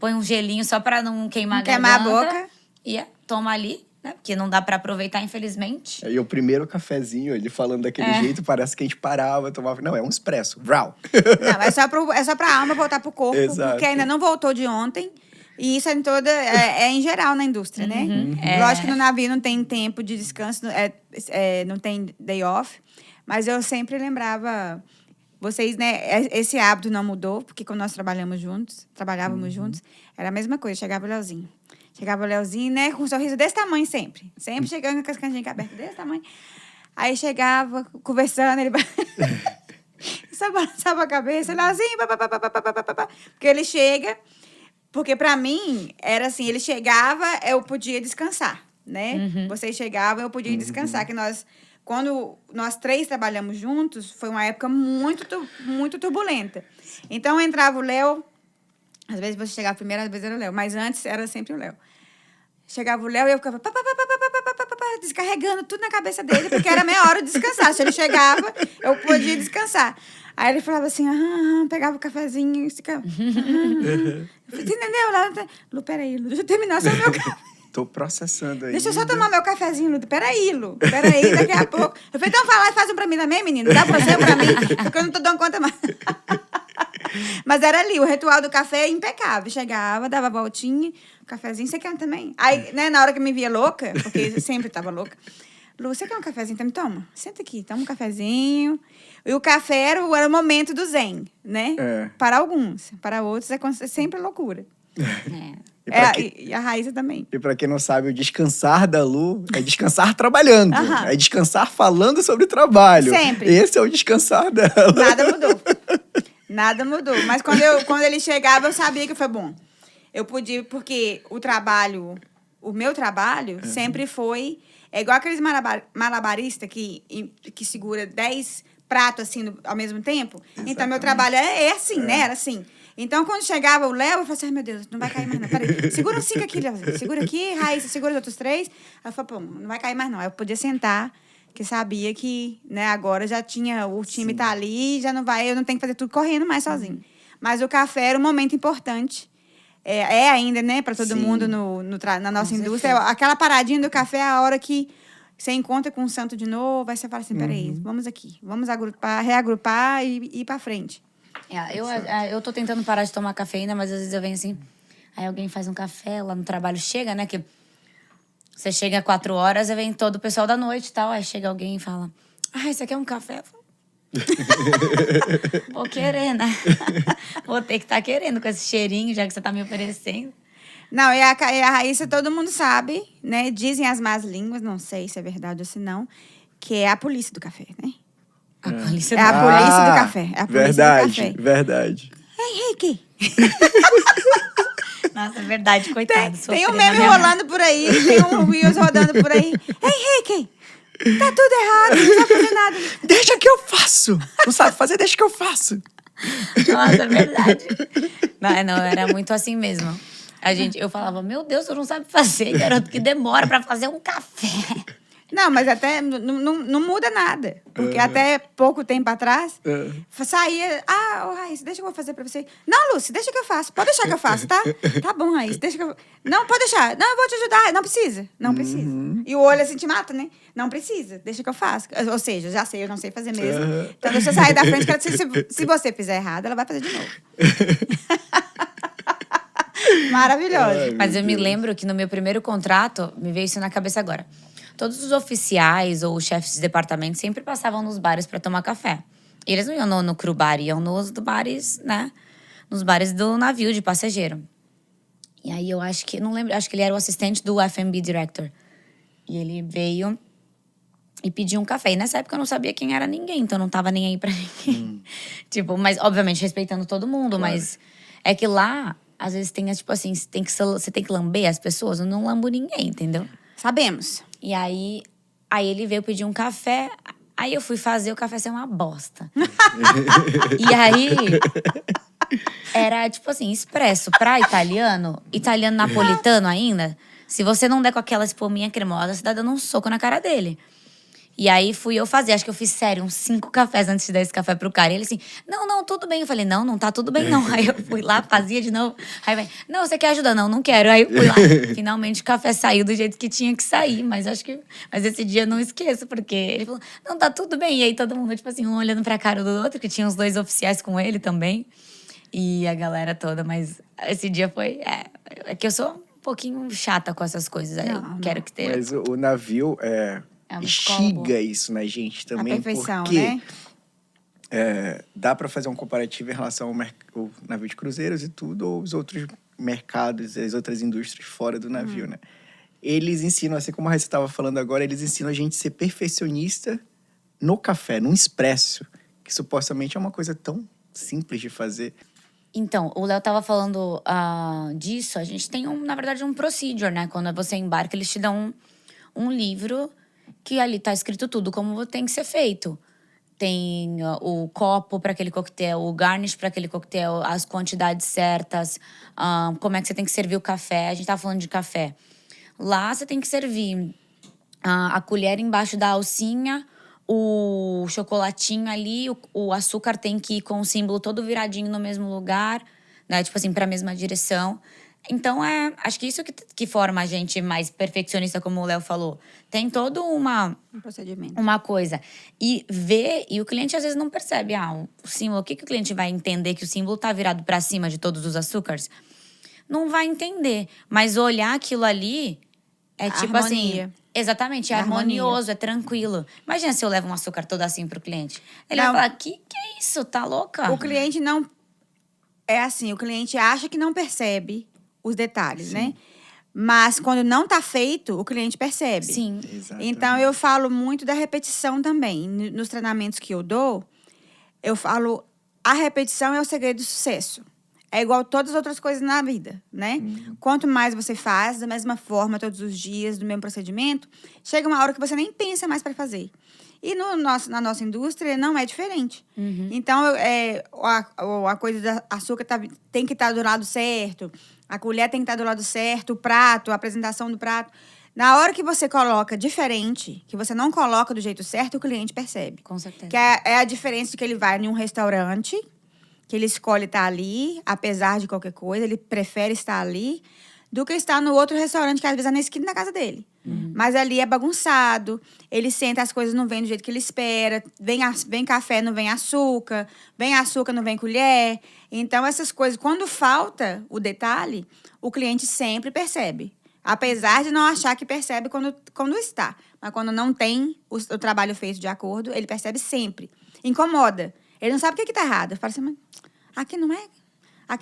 põe um gelinho só pra não queimar Não queimar a garganta, boca. E toma ali, né? Porque não dá pra aproveitar, infelizmente. E o primeiro cafezinho, ele falando daquele jeito, parece que a gente parava, tomava… Não, é um expresso. Vrau. Não, é só pra alma voltar pro corpo, Exato. porque ainda não voltou de ontem. E isso é em geral na indústria, né? Lógico que no navio não tem tempo de descanso, não tem day off. Mas eu sempre lembrava… Vocês, né? Esse hábito não mudou, porque quando nós trabalhávamos juntos, era a mesma coisa, chegava o Leozinho. Chegava o Leozinho, né? Com um sorriso desse tamanho sempre. Sempre chegando com as canjinhas abertas desse tamanho. Aí chegava, conversando, ele… Só balançava a cabeça, Leozinho… Porque ele chega… Porque pra mim, era assim, ele chegava, eu podia descansar, né? Vocês chegavam, eu podia descansar. Que quando nós 3 trabalhamos juntos, foi uma época muito turbulenta. Então, entrava o Léo, às vezes você chegava primeiro, às vezes era o Léo, mas antes era sempre o Léo. Chegava o Léo e eu ficava descarregando tudo na cabeça dele, porque era meia hora de descansar. Se ele chegava, eu podia descansar. Aí ele falava assim, pegava o cafezinho e ficava… Você entendeu? Lu, peraí, Lu, deixa eu terminar só o meu café. Tô processando aí. Deixa eu só tomar meu cafezinho, Lu. Peraí, Lu. Peraí, daqui a pouco. Eu falei, então vai lá e faz um pra mim também, menino. Dá pra você, pra mim, porque eu não tô dando conta mais. Mas era ali, o ritual do café é impecável. Chegava, dava a voltinha, o cafezinho, você quer um também? Aí, né, na hora que me via louca, porque eu sempre tava louca, Lu, você quer um cafezinho também? Toma, senta aqui, toma um cafezinho. E o café era o momento do zen, né? Para alguns. Para outros é sempre loucura. E a Raíssa também. E pra quem não sabe, o descansar da Lu é descansar trabalhando. É descansar falando sobre o trabalho. Sempre. Esse é o descansar dela. Nada mudou. Mas quando ele chegava, eu sabia que foi bom. Eu podia, porque o meu trabalho sempre foi… É igual aqueles malabaristas que segura 10 pratos assim ao mesmo tempo. Exatamente. Então, meu trabalho é assim, né? Era assim. Então, quando chegava o Léo, eu falava assim, ai, meu Deus, não vai cair mais não. Peraí, segura os 5 aqui, Léo. Segura aqui, Raíssa, segura os outros 3. Aí eu falei, pô, não vai cair mais não. Aí eu podia sentar, que sabia que, né, agora já tinha, o time tá ali, já não vai, eu não tenho que fazer tudo correndo mais sozinho. Mas o café era um momento importante. É ainda, né, para todo mundo na nossa indústria. Aquela paradinha do café é a hora que você encontra com o santo de novo, aí você fala assim, peraí, vamos aqui, vamos reagrupar e ir para frente. Eu tô tentando parar de tomar cafeína, mas às vezes eu venho assim, aí alguém faz um café lá no trabalho, chega, né, que você chega às 4 horas, aí vem todo o pessoal da noite e tal, aí chega alguém e fala, você quer um café? Eu falo, vou querer, né? Vou ter que estar querendo com esse cheirinho, já que você tá me oferecendo. Não, e a Raíssa, todo mundo sabe, né? Dizem as más línguas, não sei se é verdade ou se não, que é a polícia do café, né? A polícia do café. É a polícia do café. Verdade. Ei, Ricky! Nossa, é verdade, coitado. Tem um meme rolando por aí, tem um Reels rodando por aí. Ei, Ricky! Tá tudo errado, não sabe fazer nada. Deixa que eu faço. Não sabe fazer, deixa que eu faço. Nossa, é verdade. Não, era muito assim mesmo. Eu falava, meu Deus, tu não sabe fazer, garoto, que demora pra fazer um café. Não, mas até não muda nada. Porque até pouco tempo atrás, saía... Ô, Raíssa, deixa que eu vou fazer pra você. Não, Lúcia, deixa que eu faço. Pode deixar que eu faço, tá? Tá bom, Raíssa, deixa que eu... Não, pode deixar. Não, eu vou te ajudar. Não precisa. Não precisa. E o olho assim te mata, né? Não precisa. Deixa que eu faço. Ou seja, já sei, eu não sei fazer mesmo. Então deixa eu sair da frente, que se você fizer errado, ela vai fazer de novo. Maravilhoso. Mas eu me lembro que no meu primeiro contrato, me veio isso na cabeça agora. Todos os oficiais ou chefes de departamento sempre passavam nos bares para tomar café. E eles não iam no crew bar, iam nos bares, né? Nos bares do navio de passageiro. E aí eu acho que, não lembro, acho que ele era o assistente do F&B Director. E ele veio e pediu um café. E nessa época eu não sabia quem era ninguém, então eu não tava nem aí pra ninguém. Tipo, mas obviamente respeitando todo mundo, claro. Mas é que lá, às vezes tem, tipo assim, você tem que lamber as pessoas. Eu não lambo ninguém, entendeu? Sabemos. E aí ele veio pedir um café, aí eu fui fazer o café ser uma bosta. E aí, era tipo assim, expresso pra italiano napolitano ainda. Se você não der com aquela espuminha cremosa, você tá dando um soco na cara dele. E aí fui eu fazer, acho que eu fiz sério, uns 5 cafés antes de dar esse café pro cara. E ele assim, não, tudo bem. Eu falei, não tá tudo bem não. Aí eu fui lá, fazia de novo. Aí vai, não, você quer ajuda? Não quero. Aí eu fui lá, finalmente o café saiu do jeito que tinha que sair. Mas esse dia eu não esqueço, porque ele falou, não, tá tudo bem. E aí todo mundo, tipo assim, um olhando pra cara do outro, que tinha os 2 oficiais com ele também. E a galera toda, mas esse dia foi... É que eu sou um pouquinho chata com essas coisas. Aí eu quero que tenha... Mas o navio instiga isso na gente também. A perfeição, porque, né? Dá para fazer um comparativo em relação ao navio de cruzeiros e tudo, ou os outros mercados, as outras indústrias fora do navio, né? Eles ensinam, assim como a Raíssa estava falando agora, eles ensinam a gente a ser perfeccionista no café, no expresso, que supostamente é uma coisa tão simples de fazer. Então, o Léo tava falando disso. A gente tem, na verdade, um procedure, né? Quando você embarca, eles te dão um livro que ali tá escrito tudo, como tem que ser feito. Tem o copo para aquele coquetel, o garnish para aquele coquetel, as quantidades certas, como é que você tem que servir o café. A gente tava falando de café. Lá você tem que servir a colher embaixo da alcinha, o chocolatinho ali, o açúcar tem que ir com o símbolo todo viradinho no mesmo lugar, né? Tipo assim, pra mesma direção. Então, acho que isso que forma a gente mais perfeccionista, como o Léo falou. Tem todo um procedimento. Uma coisa. E o cliente às vezes não percebe. O símbolo, o que o cliente vai entender que o símbolo tá virado pra cima de todos os açúcares? Não vai entender. Mas olhar aquilo ali é tipo harmonia. Assim... Exatamente, é harmonioso, é tranquilo. Imagina se eu levo um açúcar todo assim pro cliente. Ele Não. vai falar, que é isso? Tá louca? O cliente não... É assim, o cliente acha que não percebe os detalhes, Sim. né? Mas quando não tá feito, o cliente percebe. Sim. Exatamente. Então, eu falo muito da repetição também. Nos treinamentos que eu dou, eu falo, a repetição é o segredo do sucesso. É igual todas as outras coisas na vida, né? Quanto mais você faz, da mesma forma, todos os dias, do mesmo procedimento, chega uma hora que você nem pensa mais para fazer. E na nossa indústria não é diferente. Então, a coisa do açúcar tem que estar do lado certo, a colher tem que estar do lado certo, o prato, a apresentação do prato. Na hora que você coloca diferente, que você não coloca do jeito certo, o cliente percebe. Com certeza. Que é a diferença de que ele vai em um restaurante, que ele escolhe estar ali, apesar de qualquer coisa, ele prefere estar ali, do que estar no outro restaurante, que às vezes é na esquina da casa dele. Mas ali é bagunçado, ele senta, as coisas não vêm do jeito que ele espera, vem café, não vem açúcar, não vem colher. Então, essas coisas, quando falta o detalhe, o cliente sempre percebe. Apesar de não achar que percebe quando está. Mas quando não tem o trabalho feito de acordo, ele percebe sempre. Incomoda. Ele não sabe o que está errado. Fala assim, mas aqui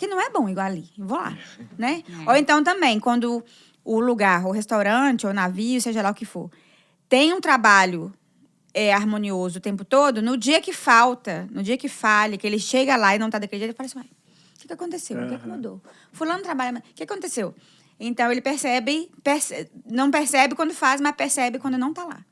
não é bom igual ali. Vou lá, né? Ou então também, quando o lugar, o restaurante, ou o navio, seja lá o que for, tem um trabalho harmonioso o tempo todo, no dia que falta, no dia que falha, que ele chega lá e não está daquele jeito, ele fala assim, o que aconteceu? O que mudou? Fulano trabalha, mas o que aconteceu? Então, ele não percebe quando faz, mas percebe quando não está lá.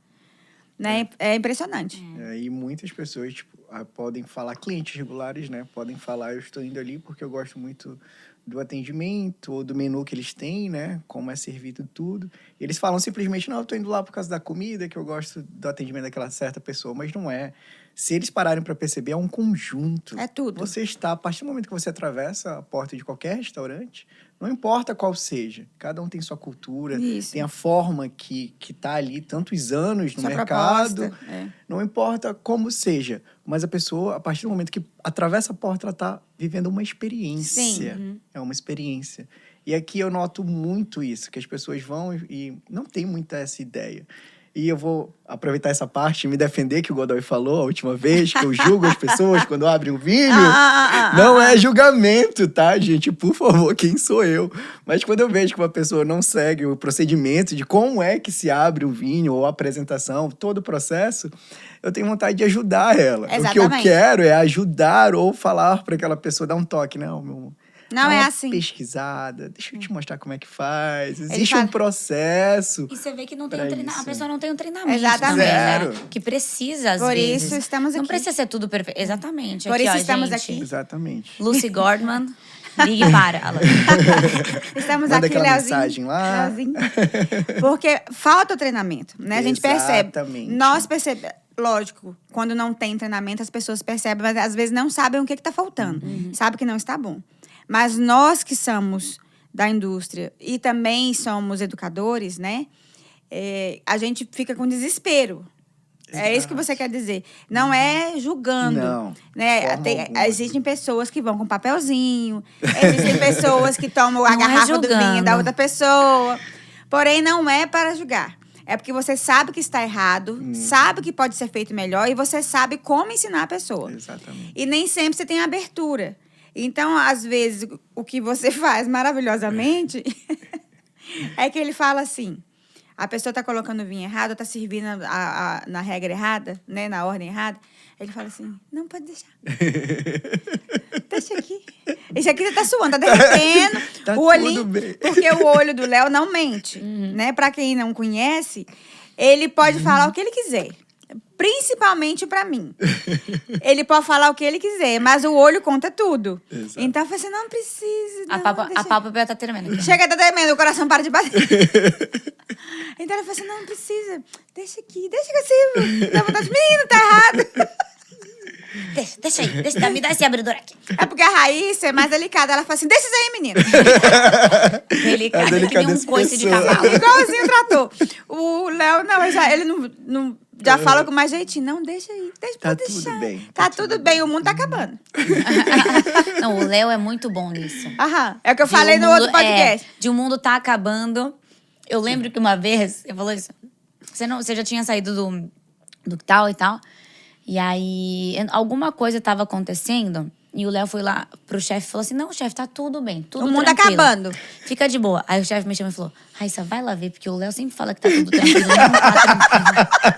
Né? É impressionante. E muitas pessoas, tipo, podem falar clientes regulares, né? Podem falar, eu estou indo ali porque eu gosto muito do atendimento ou do menu que eles têm, né? Como é servido tudo. E eles falam simplesmente, não, eu estou indo lá por causa da comida, que eu gosto do atendimento daquela certa pessoa. Mas não é. Se eles pararem para perceber, é um conjunto. É tudo. Você está, a partir do momento que você atravessa a porta de qualquer restaurante, não importa qual seja, cada um tem sua cultura, Isso. tem a forma que tá ali tantos anos no Sua mercado. proposta, Não importa como seja, mas a pessoa, a partir do momento que atravessa a porta, ela está vivendo uma experiência. Sim. É uma experiência. E aqui eu noto muito isso, que as pessoas vão e não tem muita essa ideia. E eu vou aproveitar essa parte e me defender que o Godoy falou a última vez, que eu julgo as pessoas quando abrem um vinho. Não é julgamento, tá, gente? Por favor, quem sou eu? Mas quando eu vejo que uma pessoa não segue o procedimento de como é que se abre um vinho ou a apresentação, todo o processo, eu tenho vontade de ajudar ela. Exatamente. O que eu quero é ajudar ou falar para aquela pessoa, dar um toque, não, meu amor. Não Dá é uma assim. pesquisada, deixa eu te mostrar como é que faz. Ele Existe fala- um processo. E você vê que não tem Pra treinamento. A isso. pessoa não tem um treinamento Exatamente. também, né? Zero. Que precisa, às Por vezes. isso estamos Não aqui. precisa ser tudo perfeito. Exatamente. Por Aqui, isso ó, estamos gente. aqui. Exatamente. Lucy Gordman, ligue para ela. Estamos Manda aqui, aquela Leozinho. mensagem lá. Leozinho. Porque falta o treinamento, né? A gente percebe. Exatamente. Nós percebemos. Lógico, quando não tem treinamento, as pessoas percebem, mas às vezes não sabem o que está faltando. Sabe que não está bom. Mas nós que somos da indústria e também somos educadores, né? A gente fica com desespero. É isso que você quer dizer. Não é julgando. Não, Né? de forma alguma. Existem pessoas que vão com papelzinho. Existem pessoas que tomam a Não é garrafa do vinho julgando. da outra pessoa. Porém, não é para julgar. É porque você sabe que está errado, sabe que pode ser feito melhor e você sabe como ensinar a pessoa. Exatamente. E nem sempre você tem abertura. Então, às vezes, o que você faz maravilhosamente é que ele fala assim: a pessoa está colocando o vinho errado, está servindo na regra errada, né, na ordem errada. Ele fala assim: não, pode deixar. Deixa aqui. Esse aqui tá suando, tá derretendo. Tá o olhinho, tudo bem. porque o olho do Léo não mente, né? Pra quem não conhece, ele pode falar o que ele quiser. Principalmente pra mim. Ele pode falar o que ele quiser, mas o olho conta tudo. Exato. Então, eu falei assim, não precisa, não, A deixa- pálpebra tá tremendo aqui. Chega, tá tremendo, o coração para de bater. Então, ele falou assim, não precisa, deixa aqui, deixa que eu sirvo. Dá vontade, menino, tá errado. Deixa aí, me dá esse abridor aqui. É porque a Raíssa é mais delicada, ela fala assim, deixa isso aí, menino. Delicado, que nem um delicadeza coice de pessoa. cavalo. Igualzinho tratou. O Léo, não, ele não já fala com mais jeitinho. Não, deixa aí. Tá pode tudo deixar. bem, Tá tudo bem, o mundo tá acabando. Não, o Léo é muito bom nisso. Aham. É o que eu De falei o no mundo- outro podcast. de o mundo tá acabando. Eu lembro que uma vez, você falou isso. Você já tinha saído do tal e tal. E aí, alguma coisa tava acontecendo. E o Léo foi lá pro chefe e falou assim: não, chefe, tá tudo bem, tudo O mundo tranquilo. acabando. Fica de boa. Aí o chefe me chamou e falou: Raíssa, vai lá ver, porque o Léo sempre fala que tá tudo tranquilo. Não tá tranquilo.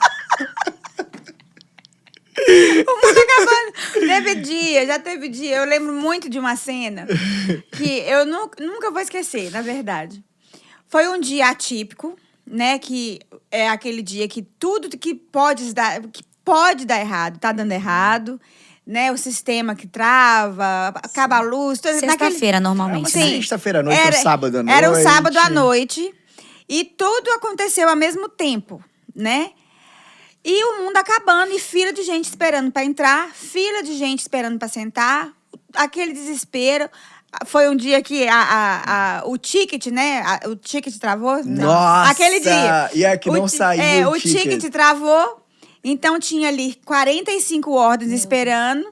O mundo acabando. Já teve dia. Eu lembro muito de uma cena que eu nunca vou esquecer, na verdade. Foi um dia atípico, né? Que é aquele dia que tudo que pode dar errado, tá dando errado. Né? O sistema que trava, acaba a luz. Sexta-feira, normalmente. Sim. Né? Sexta-feira à noite ou sábado à noite. Era um sábado à noite. E tudo aconteceu ao mesmo tempo, né? E o mundo acabando, e fila de gente esperando para entrar, fila de gente esperando para sentar, aquele desespero. Foi um dia que o ticket, né? O ticket travou. Nossa! Aquele dia. E é que não saiu o ticket travou. Então, tinha ali 45 ordens esperando.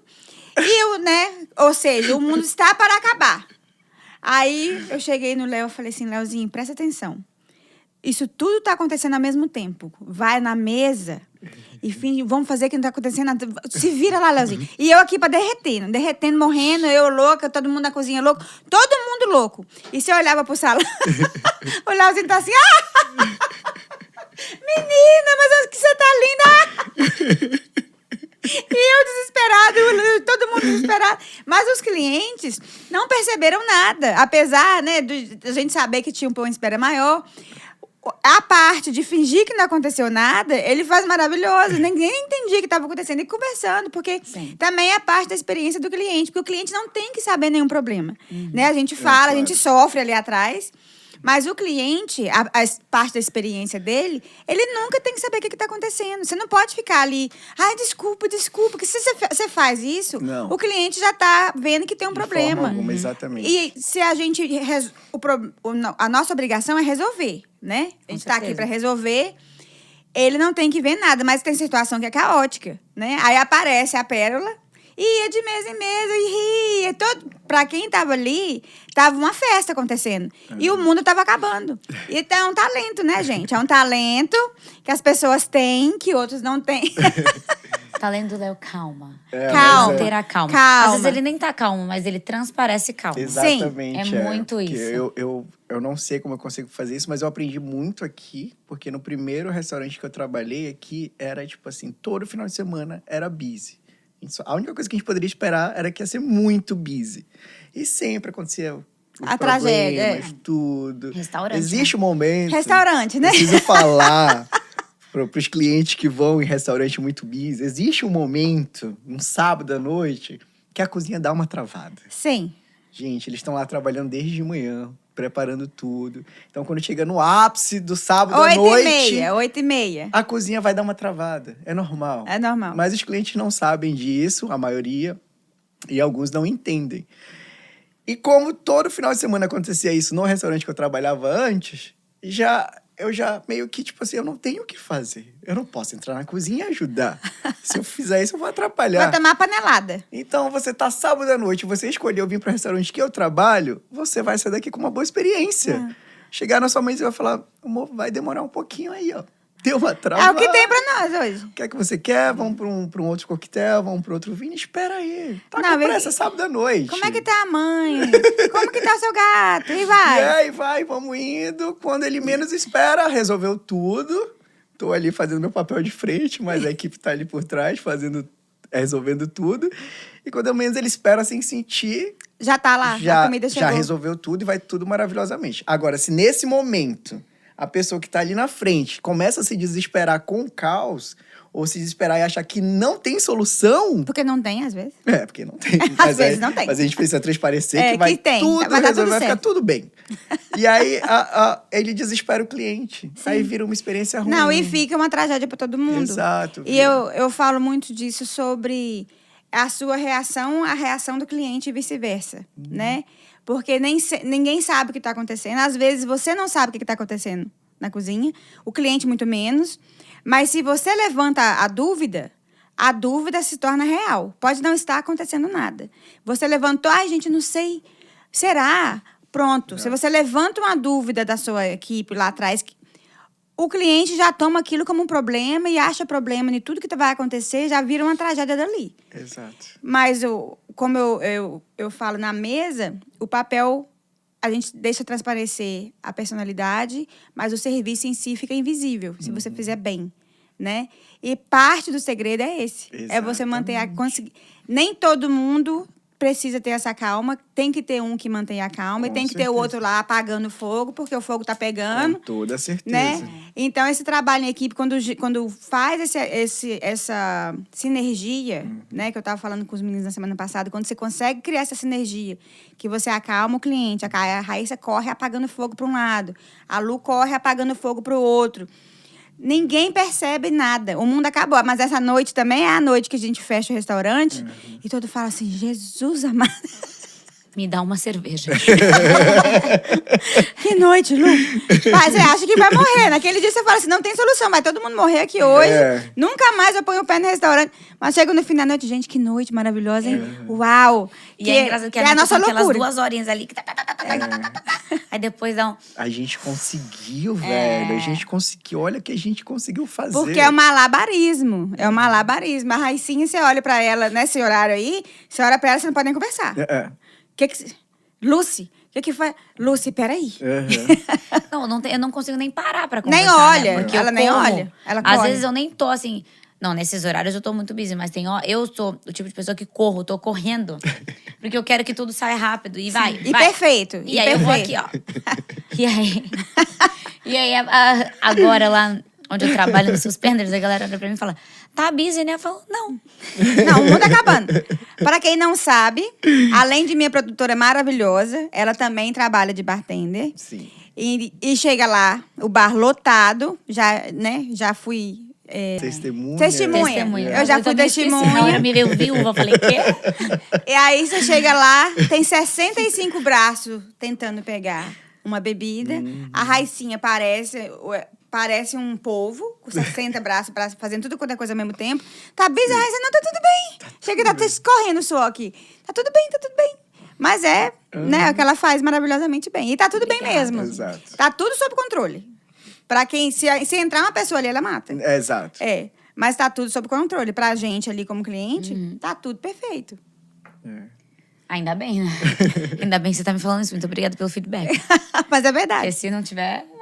E, né? Ou seja, o mundo está para acabar. Aí, eu cheguei no Léo e falei assim, Léozinho, presta atenção. Isso tudo está acontecendo ao mesmo tempo. Vai na mesa e vamos fazer que não está acontecendo nada. Se vira lá, Léozinho. E eu aqui derretendo, morrendo, eu louca, todo mundo na cozinha louco, todo mundo louco. E você olhava pro salão, o Léozinho tá assim, menina, mas que você tá linda! E eu desesperado, todo mundo desesperado. Mas os clientes não perceberam nada. Apesar, né, de a gente saber que tinha um pão de espera maior, a parte de fingir que não aconteceu nada, ele faz maravilhoso. Ninguém entendia o que estava acontecendo. E conversando, porque também é parte da experiência do cliente. Porque o cliente não tem que saber nenhum problema. Né? A gente fala, a gente sofre ali atrás. Mas o cliente, a parte da experiência dele, ele nunca tem que saber o que está acontecendo. Você não pode ficar ali, desculpa. Porque se você faz isso, o cliente já está vendo que tem um problema. Alguma, exatamente. E se a gente... A nossa obrigação é resolver, né? A gente está aqui para resolver. Ele não tem que ver nada, mas tem situação que é caótica, né? Aí aparece a pérola... E ia de mesa em mesa e ria. Pra quem tava ali, tava uma festa acontecendo. E o mundo tava acabando. Então é um talento, né, gente? É um talento que as pessoas têm, que outros não têm. Talento do Léo, calma. Calma. Ter a calma. Calma. Às vezes ele nem tá calmo, mas ele transparece calma. Exatamente. Sim, é muito isso. Eu não sei como eu consigo fazer isso, mas eu aprendi muito aqui, porque no primeiro restaurante que eu trabalhei aqui, era tipo assim, todo final de semana era busy. A única coisa que a gente poderia esperar era que ia ser muito busy. E sempre acontecia a tragédia, tudo. Restaurante. Existe um momento... Restaurante, né? Preciso falar para os clientes que vão em restaurante muito busy. Existe um momento, um sábado à noite, que a cozinha dá uma travada. Sim. Gente, eles estão lá trabalhando desde de manhã, preparando tudo. Então, quando chega no ápice do sábado à noite... 8h30. A cozinha vai dar uma travada. É normal. É normal. Mas os clientes não sabem disso, a maioria. E alguns não entendem. E como todo final de semana acontecia isso no restaurante que eu trabalhava antes, eu já meio que, tipo assim, eu não tenho o que fazer. Eu não posso entrar na cozinha e ajudar. Se eu fizer isso, eu vou atrapalhar. Vai tomar panelada. Então, você tá sábado à noite, você escolheu vir para o restaurante que eu trabalho, você vai sair daqui com uma boa experiência. Chegar na sua mãe e vai falar, amor, vai demorar um pouquinho aí, ó. Deu uma travada. É o que tem pra nós hoje. O que é que você quer? Vamos pra um outro coquetel, vamos pra outro vinho. Espera aí. Tá com pressa, sábado à noite. Como é que tá a mãe? Como que tá o seu gato? E vai. E aí, vamos indo. Quando ele menos espera, resolveu tudo. Tô ali fazendo meu papel de frente, mas a equipe tá ali por trás, resolvendo tudo. E quando menos ele espera, sem sentir... Já tá lá, a comida chegou. Já resolveu tudo e vai tudo maravilhosamente. Agora, se nesse momento... a pessoa que tá ali na frente começa a se desesperar com o caos, ou se desesperar e achar que não tem solução... Porque não tem, às vezes. Porque não tem. Às vezes não tem. Mas a gente precisa transparecer que vai tem. tudo Vai resolver, vai tudo ficar tudo bem. E aí, ele desespera o cliente. Sim. Aí vira uma experiência ruim. Não, e fica uma tragédia para todo mundo. Exato. E eu falo muito disso sobre a sua reação, a reação do cliente e vice-versa, né? Porque ninguém sabe o que está acontecendo. Às vezes, você não sabe o que está acontecendo na cozinha, o cliente muito menos. Mas se você levanta a dúvida se torna real. Pode não estar acontecendo nada. Você levantou, gente, não sei, será? Pronto. Se você levanta uma dúvida da sua equipe lá atrás, o cliente já toma aquilo como um problema e acha problema em tudo que vai acontecer, já vira uma tragédia dali. Exato. Mas, como eu falo na mesa, o papel... a gente deixa transparecer a personalidade, mas o serviço em si fica invisível, se você fizer bem, né? E parte do segredo é esse. Exatamente. É você manter nem todo mundo precisa ter essa calma, tem que ter um que mantenha a calma, e tem que ter o outro lá apagando o fogo, porque o fogo tá pegando. Com toda certeza. Né? Então, esse trabalho em equipe, quando faz essa sinergia, né, que eu estava falando com os meninos na semana passada, quando você consegue criar essa sinergia, que você acalma o cliente, a Raíssa corre apagando fogo para um lado, a Lu corre apagando fogo para o outro. Ninguém percebe nada. O mundo acabou. Mas essa noite também é a noite que a gente fecha o restaurante. E todo fala assim, Jesus amado. Me dá uma cerveja. Que noite, Lu. Mas você acha que vai morrer. Naquele dia você fala assim, não tem solução. Vai todo mundo morrer aqui hoje. Nunca mais eu ponho o pé no restaurante. Mas chega no fim da noite, gente, que noite maravilhosa, hein? Uau. E é engraçado que é a nossa loucura. Aquelas 2 horinhas ali. Aí depois dá um... A gente conseguiu, velho. A gente conseguiu. Olha o que a gente conseguiu fazer. Porque é um malabarismo. É um malabarismo. A Raicinha, você olha pra ela nesse horário aí, você olha pra ela, você não pode nem conversar. Lucy, o que faz? Lucy, peraí. Eu não consigo nem parar pra conversar. Nem olha. Né? Porque ela nem olha. Ela Às corre. vezes eu nem tô assim... Não, nesses horários eu tô muito busy, mas eu sou o tipo de pessoa que tô correndo. Porque eu quero que tudo saia rápido e vai. Perfeito. E aí eu vou aqui, ó. E aí, agora lá onde eu trabalho no Suspenders, a galera olha pra mim e fala, tá busy, né? Eu falo, não. Não, o mundo tá acabando. Para quem não sabe, além de minha produtora maravilhosa, ela também trabalha de bartender. Sim. E chega lá, o bar lotado, já fui... Testemunha. Testemunha. Eu já fui também esqueci. testemunha. Na hora me veio viúva, eu falei, quê? E aí você chega lá, tem 65 braços tentando pegar uma bebida. A Raicinha parece um polvo, com 60 braços, fazendo tudo quanto é coisa ao mesmo tempo. Tá busy, Raíssa? Não, tá tudo bem. Chega, tá escorrendo o suor aqui. Tá tudo bem, tá tudo bem. Mas né, o que ela faz maravilhosamente bem. E tá tudo bem mesmo. Exato. Tá tudo sob controle. Pra quem, se entrar uma pessoa ali, ela mata. Exato. Mas tá tudo sob controle. Pra gente ali como cliente, tá tudo perfeito. Ainda bem, né? Ainda bem que você tá me falando isso. Muito obrigada pelo feedback. Mas é verdade. Porque se não tiver, eu vou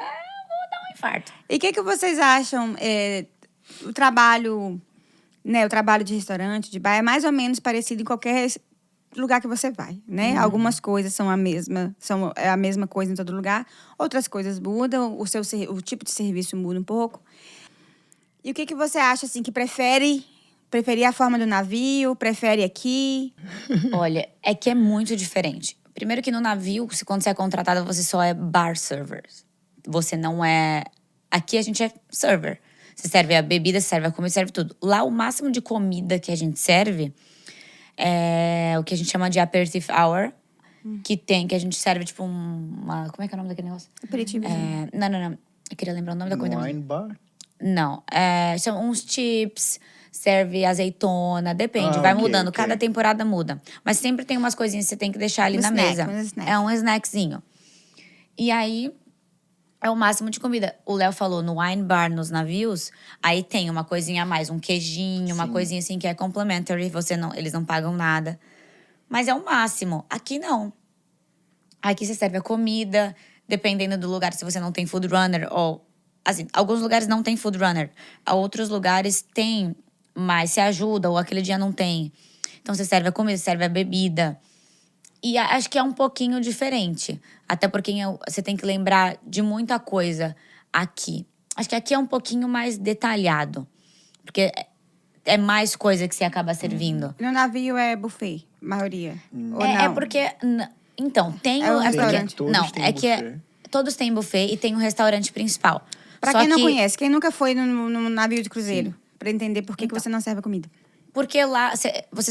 dar um infarto. E o que vocês acham? O trabalho, né? O trabalho de restaurante, de bar, é mais ou menos parecido em qualquer lugar que você vai, né? Algumas coisas são a mesma coisa em todo lugar. Outras coisas mudam, o tipo de serviço muda um pouco. E o que você acha, assim, que preferir a forma do navio, prefere aqui? Olha, é que é muito diferente. Primeiro que no navio, quando você é contratada, você só é bar server. Você não é... Aqui a gente é server. Você serve a bebida, você serve a comida, serve tudo. Lá, o máximo de comida que a gente serve é o que a gente chama de aperitif hour. Que a gente serve, tipo, uma... Como é que é o nome daquele negócio? Aperitivo. Não. Eu queria lembrar o nome da comida. Wine bar? Não. São uns chips... Serve azeitona, depende, Ah, vai ok, mudando. ok. Cada temporada muda. Mas sempre tem umas coisinhas que você tem que deixar ali Um na snack, mesa. um snack. É um snackzinho. E aí, é o máximo de comida. O Léo falou, no wine bar, nos navios, aí tem uma coisinha a mais, um queijinho, uma coisinha assim que é complementary, eles não pagam nada. Mas é o máximo. Aqui não. Aqui você serve a comida, dependendo do lugar, se você não tem food runner, ou... Assim, alguns lugares não tem food runner. Outros lugares tem... Mas se ajuda, ou aquele dia não tem. Então, você serve a comida, você serve a bebida. E acho que é um pouquinho diferente. Até porque você tem que lembrar de muita coisa aqui. Acho que aqui é um pouquinho mais detalhado. Porque é mais coisa que você acaba servindo. No navio é buffet, maioria. Ou não? É porque... Então, tem É um o restaurante. Todos Não, têm é que buffet. todos têm buffet e tem um restaurante principal. Pra Só quem não que- conhece, quem nunca foi no navio de cruzeiro, pra entender por que você não serve a comida. Porque lá,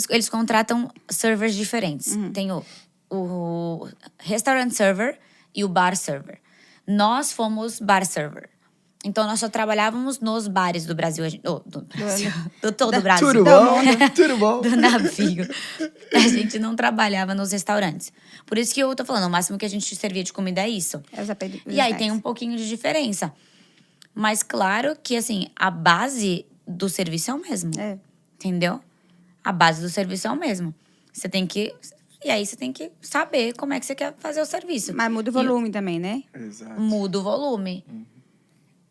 eles contratam servers diferentes. Tem o restaurant server e o bar server. Nós fomos bar server. Então, nós só trabalhávamos nos bares do Brasil. Do Brasil. Do todo o Brasil. Tudo bom? Tudo bom? Do navio. A gente não trabalhava nos restaurantes. Por isso que eu tô falando, o máximo que a gente servia de comida é isso. E aí tem um pouquinho de diferença. Mas claro que, assim, a base do serviço é o mesmo. É. Entendeu? A base do serviço é o mesmo. Você tem que... E aí você tem que saber como é que você quer fazer o serviço. Mas muda o volume também, né? Exato. Muda o volume.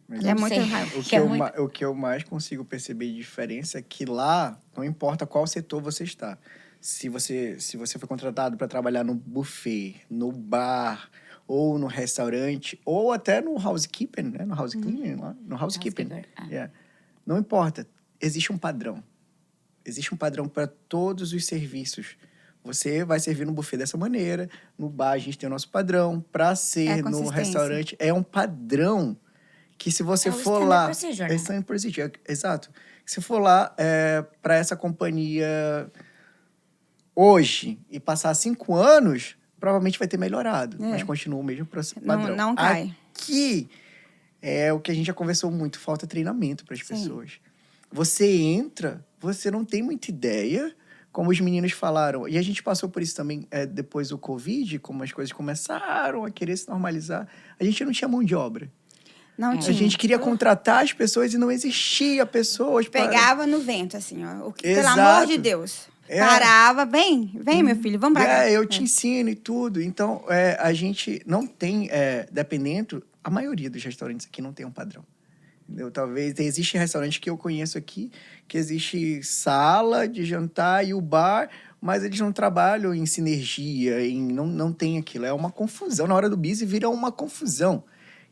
Mas É Não muito sei. rápido. O Que que, é eu, muito- o que eu mais consigo perceber de diferença é que lá, não importa qual setor você está. Se você foi contratado para trabalhar no buffet, no bar, ou no restaurante, ou até no housekeeping, né? No housekeeping, lá. No housekeeping. Housekeeper, Yeah. Não importa. Existe um padrão. Existe um padrão para todos os serviços. Você vai servir no buffet dessa maneira. No bar, a gente tem o nosso padrão. Para ser no consistência. restaurante, é um padrão que se você É o for standard lá... procedure, É né? standard procedure, exato. Se for lá para essa companhia hoje e passar 5 anos, provavelmente vai ter melhorado. Mas continua o mesmo padrão. Não cai. Aqui é o que a gente já conversou muito, falta treinamento para as pessoas. Você entra, você não tem muita ideia, como os meninos falaram. E a gente passou por isso também depois do Covid, como as coisas começaram a querer se normalizar. A gente não tinha mão de obra. Não A tinha. gente queria contratar as pessoas e não existia pessoas para... Pegava no vento, assim, ó. Pelo Exato. amor de Deus. É. Parava, vem, meu filho, vamos pra cá. Eu te ensino e tudo. Então, a gente não tem, dependendo, a maioria dos restaurantes aqui não tem um padrão. Entendeu? Talvez, existe restaurante que eu conheço aqui, que existe sala de jantar e o bar, mas eles não trabalham em sinergia, não tem aquilo. É uma confusão. Na hora do busy vira uma confusão.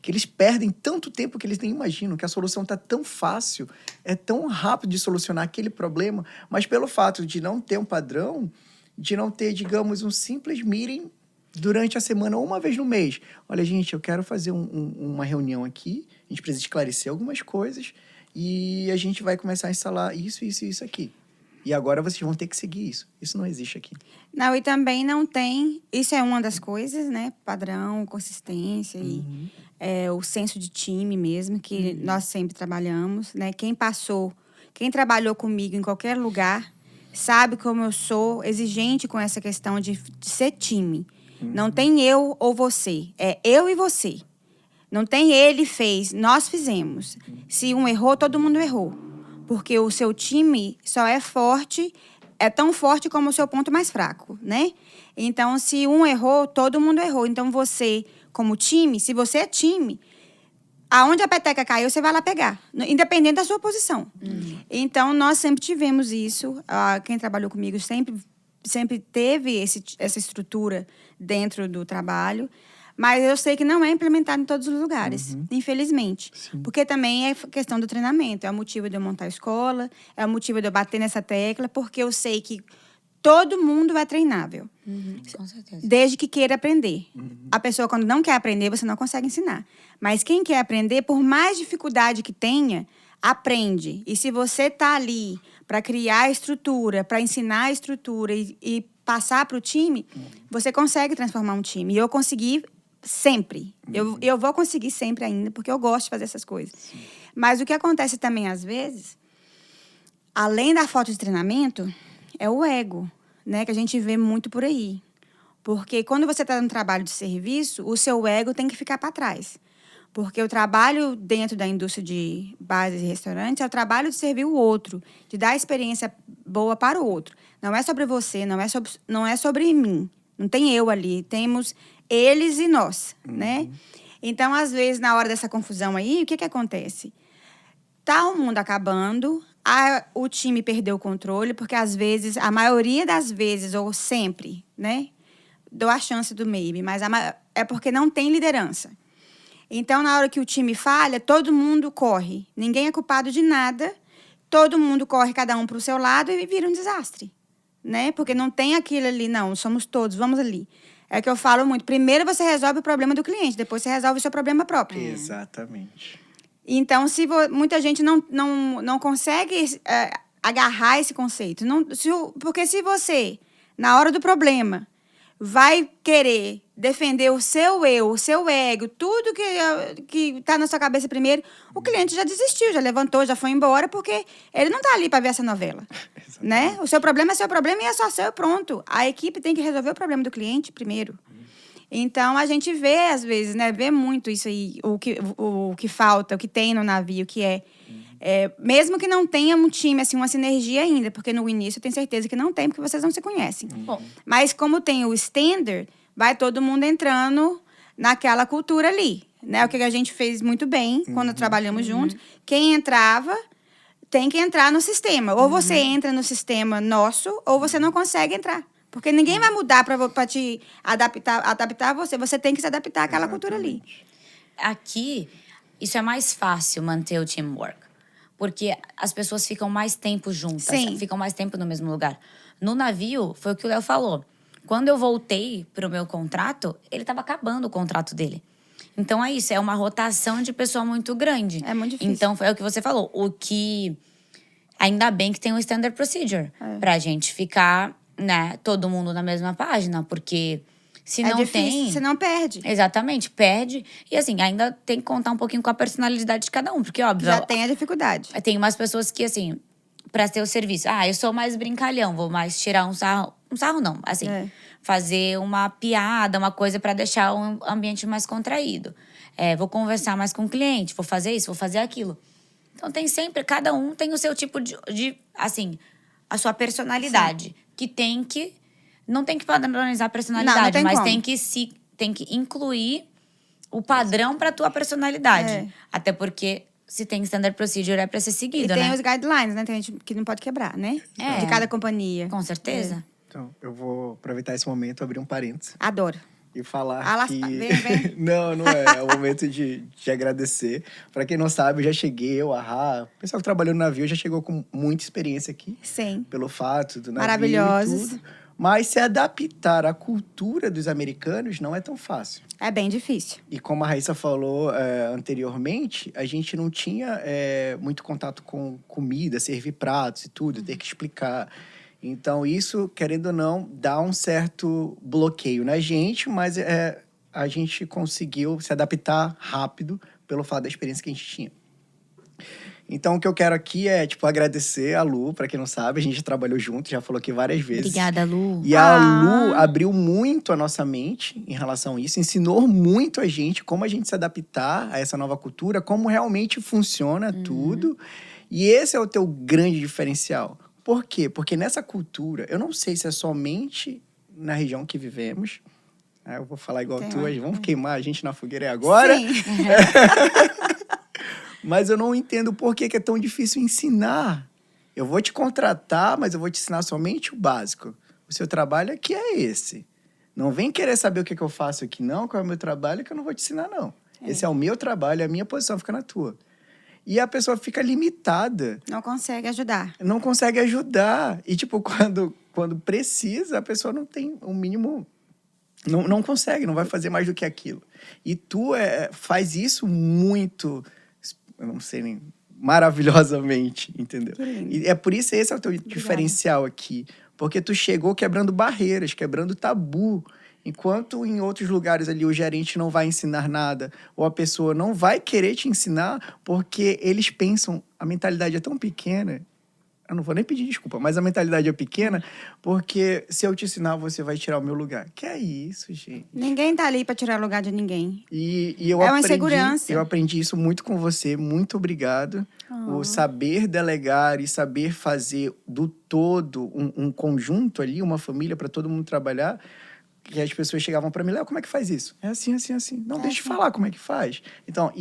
que eles perdem tanto tempo que eles nem imaginam, que a solução está tão fácil, é tão rápido de solucionar aquele problema, mas pelo fato de não ter um padrão, de não ter, digamos, um simples meeting durante a semana ou uma vez no mês. Olha, gente, eu quero fazer uma reunião aqui, a gente precisa esclarecer algumas coisas e a gente vai começar a instalar isso aqui. E agora vocês vão ter que seguir isso. Isso não existe aqui. Não, e também não tem... Isso é uma das coisas, né? Padrão, consistência e o senso de time mesmo, que nós sempre trabalhamos, né? Quem trabalhou comigo em qualquer lugar, sabe como eu sou exigente com essa questão de ser time. Não tem eu ou você. É eu e você. Não tem ele fez, nós fizemos. Se um errou, todo mundo errou. Porque o seu time só é forte, é tão forte como o seu ponto mais fraco, né? Então, se um errou, todo mundo errou. Então, você, como time, se você é time, aonde a peteca caiu, você vai lá pegar, independente da sua posição. Então, nós sempre tivemos isso. Quem trabalhou comigo sempre teve essa estrutura dentro do trabalho. Mas eu sei que não é implementado em todos os lugares, infelizmente. Sim. Porque também é questão do treinamento. É o motivo de eu montar a escola, é o motivo de eu bater nessa tecla, porque eu sei que todo mundo é treinável. Com certeza. Desde que queira aprender. A pessoa, quando não quer aprender, você não consegue ensinar. Mas quem quer aprender, por mais dificuldade que tenha, aprende. E se você está ali para criar a estrutura, para ensinar a estrutura e passar para o time, você consegue transformar um time. E eu consegui sempre. Eu vou conseguir sempre ainda, porque eu gosto de fazer essas coisas. Sim. Mas o que acontece também, às vezes, além da falta de treinamento, é o ego, né? Que a gente vê muito por aí. Porque quando você está no trabalho de serviço, o seu ego tem que ficar para trás. Porque o trabalho dentro da indústria de bares e restaurantes é o trabalho de servir o outro, de dar experiência boa para o outro. Não é sobre você, não é sobre mim. Não tem eu ali, temos eles e nós, né? Então, às vezes, na hora dessa confusão aí, o que acontece? Tá o mundo acabando, o time perdeu o controle, porque às vezes, a maioria das vezes, ou sempre, né? Dou a chance do maybe, mas é porque não tem liderança. Então, na hora que o time falha, todo mundo corre. Ninguém é culpado de nada, todo mundo corre cada um para o seu lado e vira um desastre, né? Porque não tem aquilo ali, não, somos todos, vamos ali. É que eu falo muito. Primeiro você resolve o problema do cliente, depois você resolve o seu problema próprio. Exatamente. Então, muita gente não consegue agarrar esse conceito. Porque se você, na hora do problema, vai querer defender o seu eu, o seu ego, tudo que está na sua cabeça primeiro, o cliente já desistiu, já levantou, já foi embora, porque ele não está ali para ver essa novela. Né? O seu problema é seu problema e é só seu e pronto. A equipe tem que resolver o problema do cliente primeiro. Então, a gente vê, às vezes, né? Vê muito isso aí, o que falta, o que tem no navio, que mesmo que não tenha um time, assim, uma sinergia ainda, porque no início eu tenho certeza que não tem, porque vocês não se conhecem. Mas como tem o standard, vai todo mundo entrando naquela cultura ali. Né? O que a gente fez muito bem quando trabalhamos juntos. Quem entrava tem que entrar no sistema. Ou você entra no sistema nosso, ou você não consegue entrar. Porque ninguém vai mudar para te adaptar a você. Você tem que se adaptar àquela cultura ali. Aqui, isso é mais fácil manter o teamwork. Porque as pessoas ficam mais tempo juntas. Sim. Ficam mais tempo no mesmo lugar. No navio, foi o que o Léo falou. Quando eu voltei pro meu contrato, ele estava acabando o contrato dele. Então, é isso. É uma rotação de pessoa muito grande. É muito difícil. Então, é o que você falou. O que... Ainda bem que tem um standard procedure. Pra gente ficar, né, todo mundo na mesma página. Porque se não difícil, tem... você não perde. Exatamente, perde. E assim, ainda tem que contar um pouquinho com a personalidade de cada um. Porque, óbvio... Já tem a dificuldade. Tem umas pessoas que, assim... Pra ter o serviço. Eu sou mais brincalhão. Vou mais tirar um sarro... Um sarro não, assim... Fazer uma piada, uma coisa pra deixar o ambiente mais contraído. Vou conversar mais com o cliente, vou fazer isso, vou fazer aquilo. Então, tem sempre... Cada um tem o seu tipo de assim... A sua personalidade. Sim. Que tem que... Não tem que padronizar a personalidade, não mas como. tem que incluir o padrão pra tua personalidade. Até porque... Se tem standard procedure, é pra ser seguido, né? E tem os guidelines, né? Tem gente que não pode quebrar, né? De cada companhia. Com certeza. Então, eu vou aproveitar esse momento e abrir um parênteses. Adoro. e falar Vem. Não é. É o momento de agradecer. Para quem não sabe, eu já cheguei, a Rá, o pessoal que trabalhou no navio já chegou com muita experiência aqui. Sim. Pelo fato do navio Maravilhosos. e tudo. Mas se adaptar à cultura dos americanos não é tão fácil. É bem difícil. E como a Raíssa falou anteriormente, a gente não tinha muito contato com comida, servir pratos e tudo, ter que explicar. Então, isso, querendo ou não, dá um certo bloqueio na gente, mas a gente conseguiu se adaptar rápido pelo fato da experiência que a gente tinha. Então, o que eu quero aqui é, agradecer a Lu, pra quem não sabe, a gente trabalhou junto, já falou aqui várias vezes. Obrigada, Lu. E a Lu abriu muito a nossa mente em relação a isso, ensinou muito a gente como a gente se adaptar a essa nova cultura, como realmente funciona tudo. E esse é o teu grande diferencial. Por quê? Porque nessa cultura, eu não sei se é somente na região que vivemos. Eu vou falar igual tu, vamos queimar a gente na fogueira agora. Sim. Mas eu não entendo por que é tão difícil ensinar. Eu vou te contratar, mas eu vou te ensinar somente o básico. O seu trabalho aqui é esse. Não vem querer saber o que eu faço aqui, não, qual é o meu trabalho, que eu não vou te ensinar, não. Esse é o meu trabalho, a minha posição fica na tua. E a pessoa fica limitada. Não consegue ajudar. Não consegue ajudar. E, quando precisa, a pessoa não tem o mínimo... Não consegue, não vai fazer mais do que aquilo. E tu faz isso muito... Eu não sei nem... maravilhosamente, entendeu? E é por isso esse é o teu diferencial aqui. Porque tu chegou quebrando barreiras, quebrando tabu. Enquanto em outros lugares ali o gerente não vai ensinar nada, ou a pessoa não vai querer te ensinar, porque eles pensam, a mentalidade é tão pequena, eu não vou nem pedir desculpa, mas a mentalidade é pequena, porque se eu te ensinar, você vai tirar o meu lugar. Que é isso, gente? Ninguém tá ali pra tirar o lugar de ninguém. E eu uma insegurança. Eu aprendi isso muito com você. Muito obrigado. O saber delegar e saber fazer do todo um conjunto ali, uma família para todo mundo trabalhar. Que as pessoas chegavam para mim, Léo, como é que faz isso? É assim, assim, assim. Não, deixa eu falar como é que faz. Então,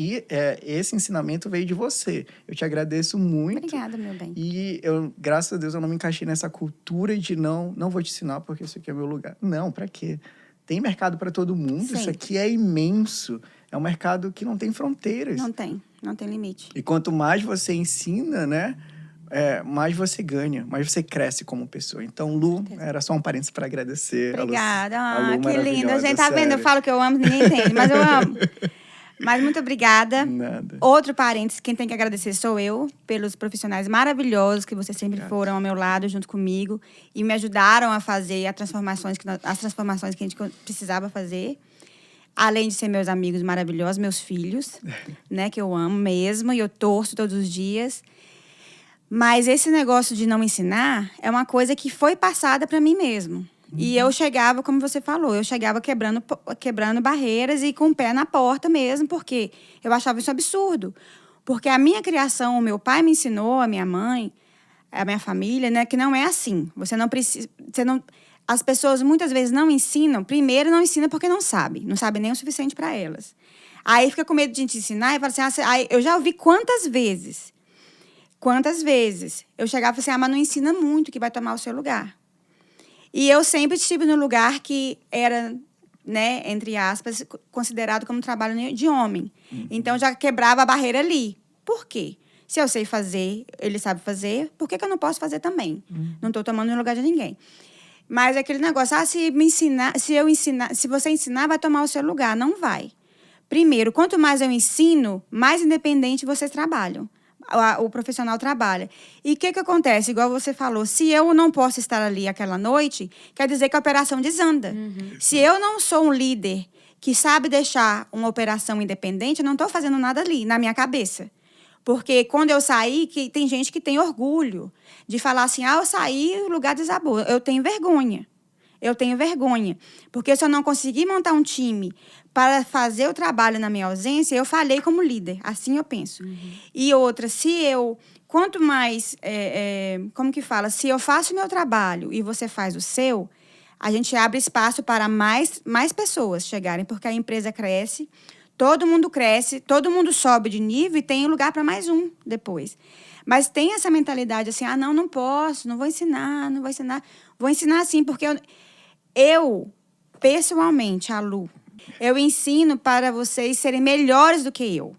esse ensinamento veio de você. Eu te agradeço muito. Obrigada, meu bem. E eu, graças a Deus, eu não me encaixei nessa cultura de não vou te ensinar porque isso aqui é meu lugar. Não, para quê? Tem mercado para todo mundo. Sim. Isso aqui é imenso. É um mercado que não tem fronteiras. Não tem limite. E quanto mais você ensina, né? Mais você ganha, mais você cresce como pessoa. Então, Lu, era só um parênteses para agradecer. Obrigada. A Lu Que lindo. A gente tá sério. vendo, eu falo que eu amo, ninguém entende, mas eu amo. Mas muito obrigada. Nada. Outro parênteses, quem tem que agradecer sou eu, pelos profissionais maravilhosos que vocês sempre foram ao meu lado, junto comigo, e me ajudaram a fazer as transformações que a gente precisava fazer. Além de ser meus amigos maravilhosos, meus filhos, né, que eu amo mesmo, e eu torço todos os dias. Mas esse negócio de não ensinar é uma coisa que foi passada para mim mesmo. E eu chegava, como você falou, quebrando barreiras e com o pé na porta mesmo, porque eu achava isso absurdo. Porque a minha criação, o meu pai me ensinou, a minha mãe, a minha família, né, que não é assim. Você não precisa... As pessoas muitas vezes não ensinam. Primeiro, não ensina porque não sabe nem o suficiente para elas. Aí fica com medo de te ensinar e fala assim, eu já ouvi quantas vezes eu chegava e falava assim, mas não ensina muito, que vai tomar o seu lugar. E eu sempre estive no lugar que era, né, entre aspas, considerado como trabalho de homem. Então, já quebrava a barreira ali. Por quê? Se eu sei fazer, ele sabe fazer, por que eu não posso fazer também? Não estou tomando no lugar de ninguém. Mas aquele negócio, se você ensinar, vai tomar o seu lugar. Não vai. Primeiro, quanto mais eu ensino, mais independente vocês trabalham. O profissional trabalha. E o que acontece? Igual você falou, se eu não posso estar ali aquela noite, quer dizer que a operação desanda. Se eu não sou um líder que sabe deixar uma operação independente, eu não estou fazendo nada ali, na minha cabeça. Porque quando eu saí, tem gente que tem orgulho de falar assim, eu saí e o lugar desabou. Eu tenho vergonha. Porque se eu não conseguir montar um time para fazer o trabalho na minha ausência, eu falhei como líder. Assim eu penso. E outra, quanto mais, se eu faço o meu trabalho e você faz o seu, a gente abre espaço para mais pessoas chegarem, porque a empresa cresce, todo mundo cresce, todo mundo sobe de nível e tem lugar para mais um depois. Mas tem essa mentalidade assim, não posso, não vou ensinar. Vou ensinar sim, porque pessoalmente, a Lu, eu ensino para vocês serem melhores do que eu.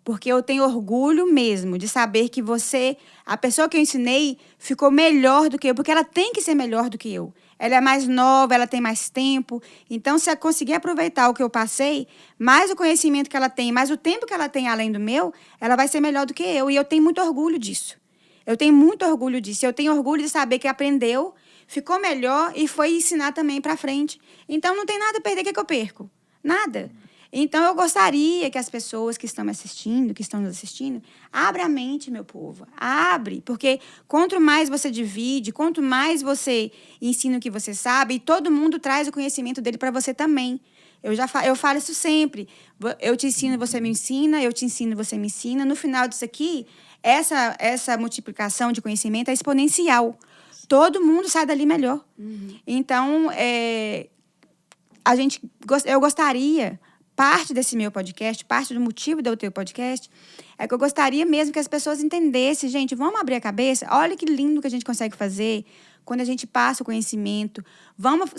Porque eu tenho orgulho mesmo de saber que você, a pessoa que eu ensinei, ficou melhor do que eu. Porque ela tem que ser melhor do que eu. Ela é mais nova, ela tem mais tempo. Então, se eu conseguir aproveitar o que eu passei, mais o conhecimento que ela tem, mais o tempo que ela tem além do meu, ela vai ser melhor do que eu. E eu tenho muito orgulho disso. Eu tenho muito orgulho disso. Eu tenho orgulho de saber que aprendeu, ficou melhor e foi ensinar também para frente. Então, não tem nada a perder. O que eu perco? Nada. Então, eu gostaria que as pessoas que estão me assistindo, que estão nos assistindo, abra a mente, meu povo. Abre, porque quanto mais você divide, quanto mais você ensina o que você sabe, e todo mundo traz o conhecimento dele para você também. Eu falo isso sempre. Eu te ensino, você me ensina, eu te ensino, você me ensina. No final disso aqui, essa multiplicação de conhecimento é exponencial. Todo mundo sai dali melhor. Então, eu gostaria... Parte desse meu podcast, parte do motivo do teu podcast, é que eu gostaria mesmo que as pessoas entendessem, gente, vamos abrir a cabeça, olha que lindo que a gente consegue fazer quando a gente passa o conhecimento. Vamos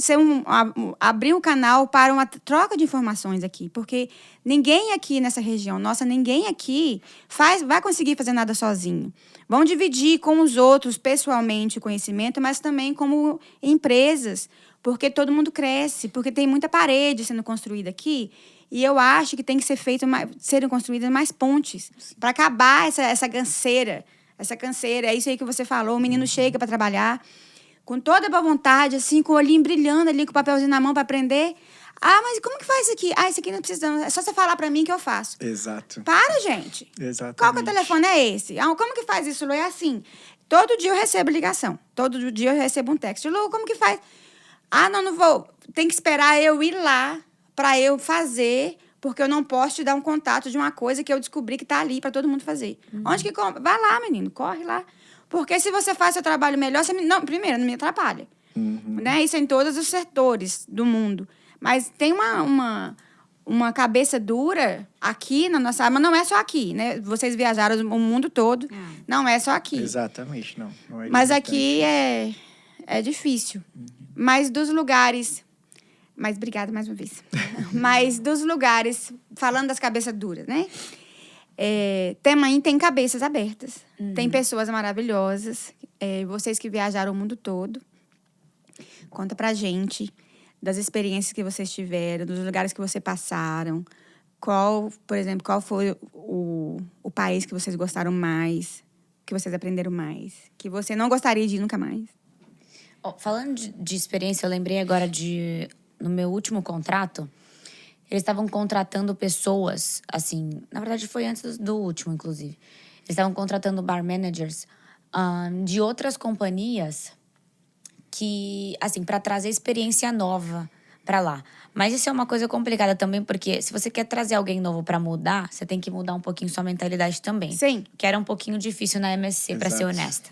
abrir um canal para uma troca de informações aqui, porque ninguém aqui nessa região, ninguém aqui vai conseguir fazer nada sozinho. Vão dividir com os outros pessoalmente o conhecimento, mas também como empresas, porque todo mundo cresce, porque tem muita parede sendo construída aqui. E eu acho que tem que serem construídas mais pontes para acabar essa canseira. Essa canseira, é isso aí que você falou. O menino chega para trabalhar com toda a boa vontade, assim, com o olhinho brilhando ali, com o papelzinho na mão para aprender. Ah, mas como que faz isso aqui? Ah, isso aqui não precisa... É só você falar para mim que eu faço. Exato. Para, gente. Exatamente. Qual que é o telefone é esse? Ah, como que faz isso, Lu? É assim. Todo dia eu recebo ligação. Todo dia eu recebo um texto. Lu, como que faz? Ah, não vou. Tem que esperar eu ir lá para eu fazer, porque eu não posso te dar um contato de uma coisa que eu descobri que está ali para todo mundo fazer. Onde que compra? Vai lá, menino, corre lá. Porque se você faz seu trabalho melhor, primeiro, não me atrapalha. Né? Isso é em todos os setores do mundo. Mas tem uma cabeça dura aqui na nossa área, mas não é só aqui, né? Vocês viajaram o mundo todo, não é só aqui. Exatamente, não é. Mas aqui é difícil. Mas dos lugares... Mas obrigada mais uma vez. Mas dos lugares, falando das cabeças duras, né? Também tem cabeças abertas. Tem pessoas maravilhosas. Vocês que viajaram o mundo todo. Conta pra gente das experiências que vocês tiveram, dos lugares que vocês passaram. Por exemplo, qual foi o país que vocês gostaram mais, que vocês aprenderam mais, que você não gostaria de ir nunca mais? Falando de experiência, eu lembrei agora no meu último contrato, eles estavam contratando pessoas, assim, na verdade foi antes do último, inclusive. Eles estavam contratando bar managers de outras companhias que, assim, para trazer experiência nova para lá. Mas isso é uma coisa complicada também, porque se você quer trazer alguém novo para mudar, você tem que mudar um pouquinho sua mentalidade também. Sim. Que era um pouquinho difícil na MSC, para ser honesta.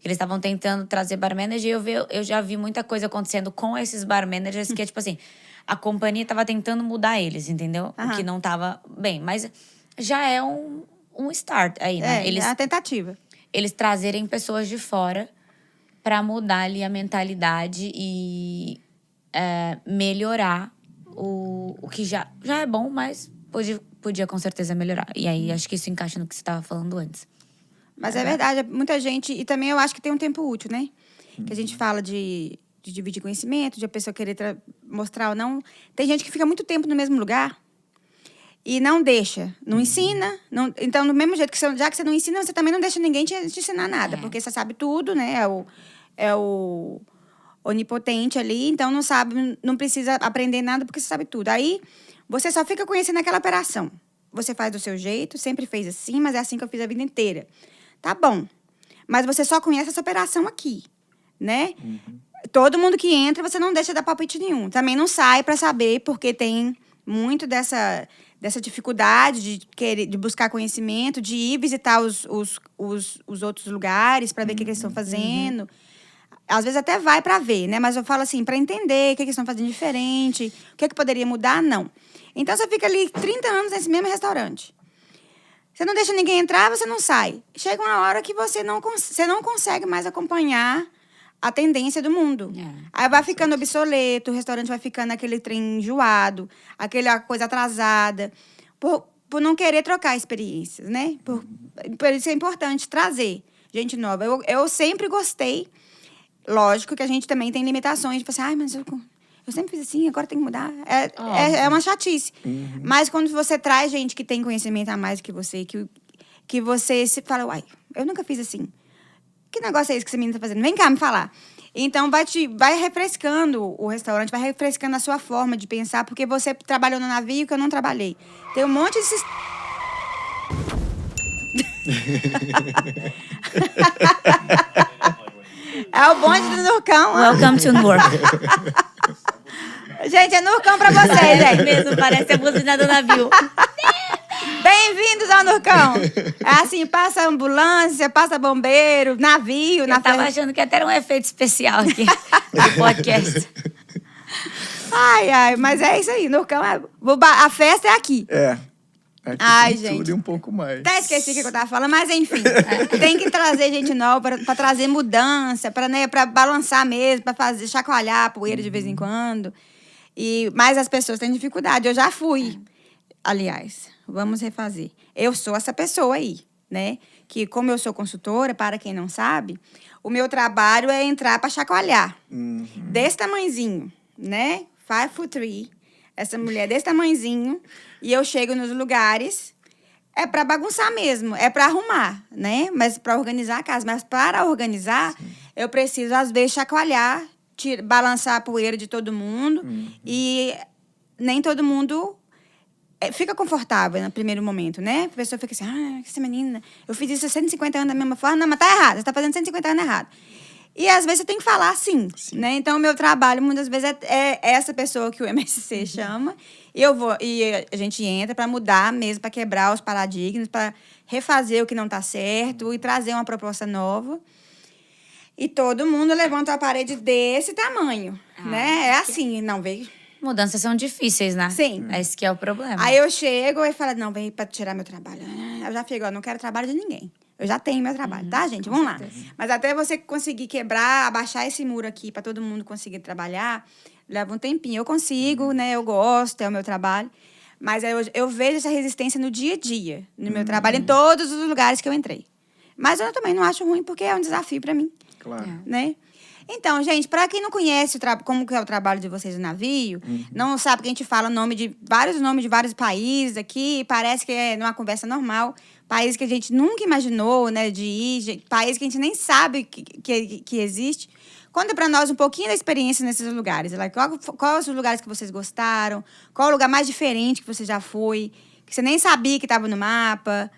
Eles estavam tentando trazer bar manager e eu já vi muita coisa acontecendo com esses bar managers que é tipo assim, a companhia estava tentando mudar eles, entendeu? O que não estava bem. Mas já é um start aí, né? É a tentativa. Eles trazerem pessoas de fora para mudar ali a mentalidade e melhorar o que já é bom, mas podia com certeza melhorar. E aí acho que isso encaixa no que você estava falando antes. Mas é verdade, muita gente... E também eu acho que tem um tempo útil, né? Que a gente fala de dividir conhecimento, de a pessoa querer mostrar ou não. Tem gente que fica muito tempo no mesmo lugar e não deixa, não ensina. Então, do mesmo jeito já que você não ensina, você também não deixa ninguém te ensinar nada. Porque você sabe tudo, né? É o onipotente ali, então não precisa aprender nada porque você sabe tudo. Aí, você só fica conhecendo aquela operação. Você faz do seu jeito, sempre fez assim, mas é assim que eu fiz a vida inteira. Tá bom. Mas você só conhece essa operação aqui, né? Todo mundo que entra, você não deixa dar palpite nenhum. Também não sai para saber, porque tem muito dessa dificuldade de buscar conhecimento, de ir visitar os outros lugares para ver o que eles estão fazendo. Às vezes até vai para ver, né? Mas eu falo assim, para entender o que eles estão fazendo diferente, o que poderia mudar, não. Então, você fica ali 30 anos nesse mesmo restaurante. Você não deixa ninguém entrar, você não sai. Chega uma hora que você não consegue mais acompanhar a tendência do mundo. Aí vai ficando obsoleto, o restaurante vai ficando aquele trem enjoado, aquela coisa atrasada, por não querer trocar experiências, né? Por isso é importante trazer gente nova. Eu sempre gostei, lógico que a gente também tem limitações, tipo assim, ai, mas eu sempre fiz assim, agora tem que mudar. É uma chatice. Mas quando você traz gente que tem conhecimento a mais que você, que você se fala, uai, eu nunca fiz assim. Que negócio é esse que esse menino tá fazendo? Vem cá me falar. Então, vai refrescando o restaurante, vai refrescando a sua forma de pensar, porque você trabalhou no navio que eu não trabalhei. Tem um monte de... É o bonde do Nurcão. Welcome to Newark. Gente, é Nurcão pra vocês, gente. Mesmo, parece a buzina do navio. Bem-vindos ao Nurcão. É assim, passa ambulância, passa bombeiro, navio. Eu tava achando que até era um efeito especial aqui do podcast. Ai, mas é isso aí. Nurcão, a festa é aqui. Aqui Ai, tem gente. tudo e um pouco mais. Até esqueci o que eu tava falando, mas enfim. Tem que trazer gente nova pra trazer mudança, pra balançar mesmo, pra fazer chacoalhar a poeira de vez em quando. Mas as pessoas têm dificuldade. Eu já fui. Aliás, vamos refazer. Eu sou essa pessoa aí, né? Que como eu sou consultora, para quem não sabe, o meu trabalho é entrar pra chacoalhar. Desse tamanhozinho, né? 5'3". Essa mulher desse tamanhozinho. E eu chego nos lugares, é para bagunçar mesmo, é para arrumar, né? Mas para organizar a casa. Mas para organizar, eu preciso, às vezes, chacoalhar, balançar a poeira de todo mundo. E nem todo mundo fica confortável no primeiro momento, né? A pessoa fica assim, essa menina, eu fiz isso há 150 anos da mesma forma. Não, mas tá errado, você tá fazendo 150 anos errado. E às vezes você tem que falar sim. Né? Então, o meu trabalho, muitas vezes, é essa pessoa que o MSC chama. E a gente entra para mudar mesmo, para quebrar os paradigmas, para refazer o que não está certo e trazer uma proposta nova. E todo mundo levanta a parede desse tamanho, né? É assim, não veio. Mudanças são difíceis, né? Sim. Esse que é o problema. Aí eu chego e falo, não, vem para tirar meu trabalho. Eu já fico, eu não quero trabalho de ninguém. Eu já tenho meu trabalho, tá, gente? Vamos lá. Mas até você conseguir quebrar, abaixar esse muro aqui para todo mundo conseguir trabalhar, leva um tempinho. Eu consigo, né? Eu gosto, é o meu trabalho. Mas eu vejo essa resistência no dia a dia, no meu trabalho, em todos os lugares que eu entrei. Mas eu também não acho ruim, porque é um desafio para mim. Claro. Né? Então, gente, para quem não conhece como que é o trabalho de vocês no navio, não sabe que a gente fala vários nomes de vários países aqui, parece que é numa conversa normal. País que a gente nunca imaginou, né, de ir, país que a gente nem sabe que existe. Conta para nós um pouquinho da experiência nesses lugares. Quais os lugares que vocês gostaram? Qual o lugar mais diferente que você já foi? Que você nem sabia que estava no mapa?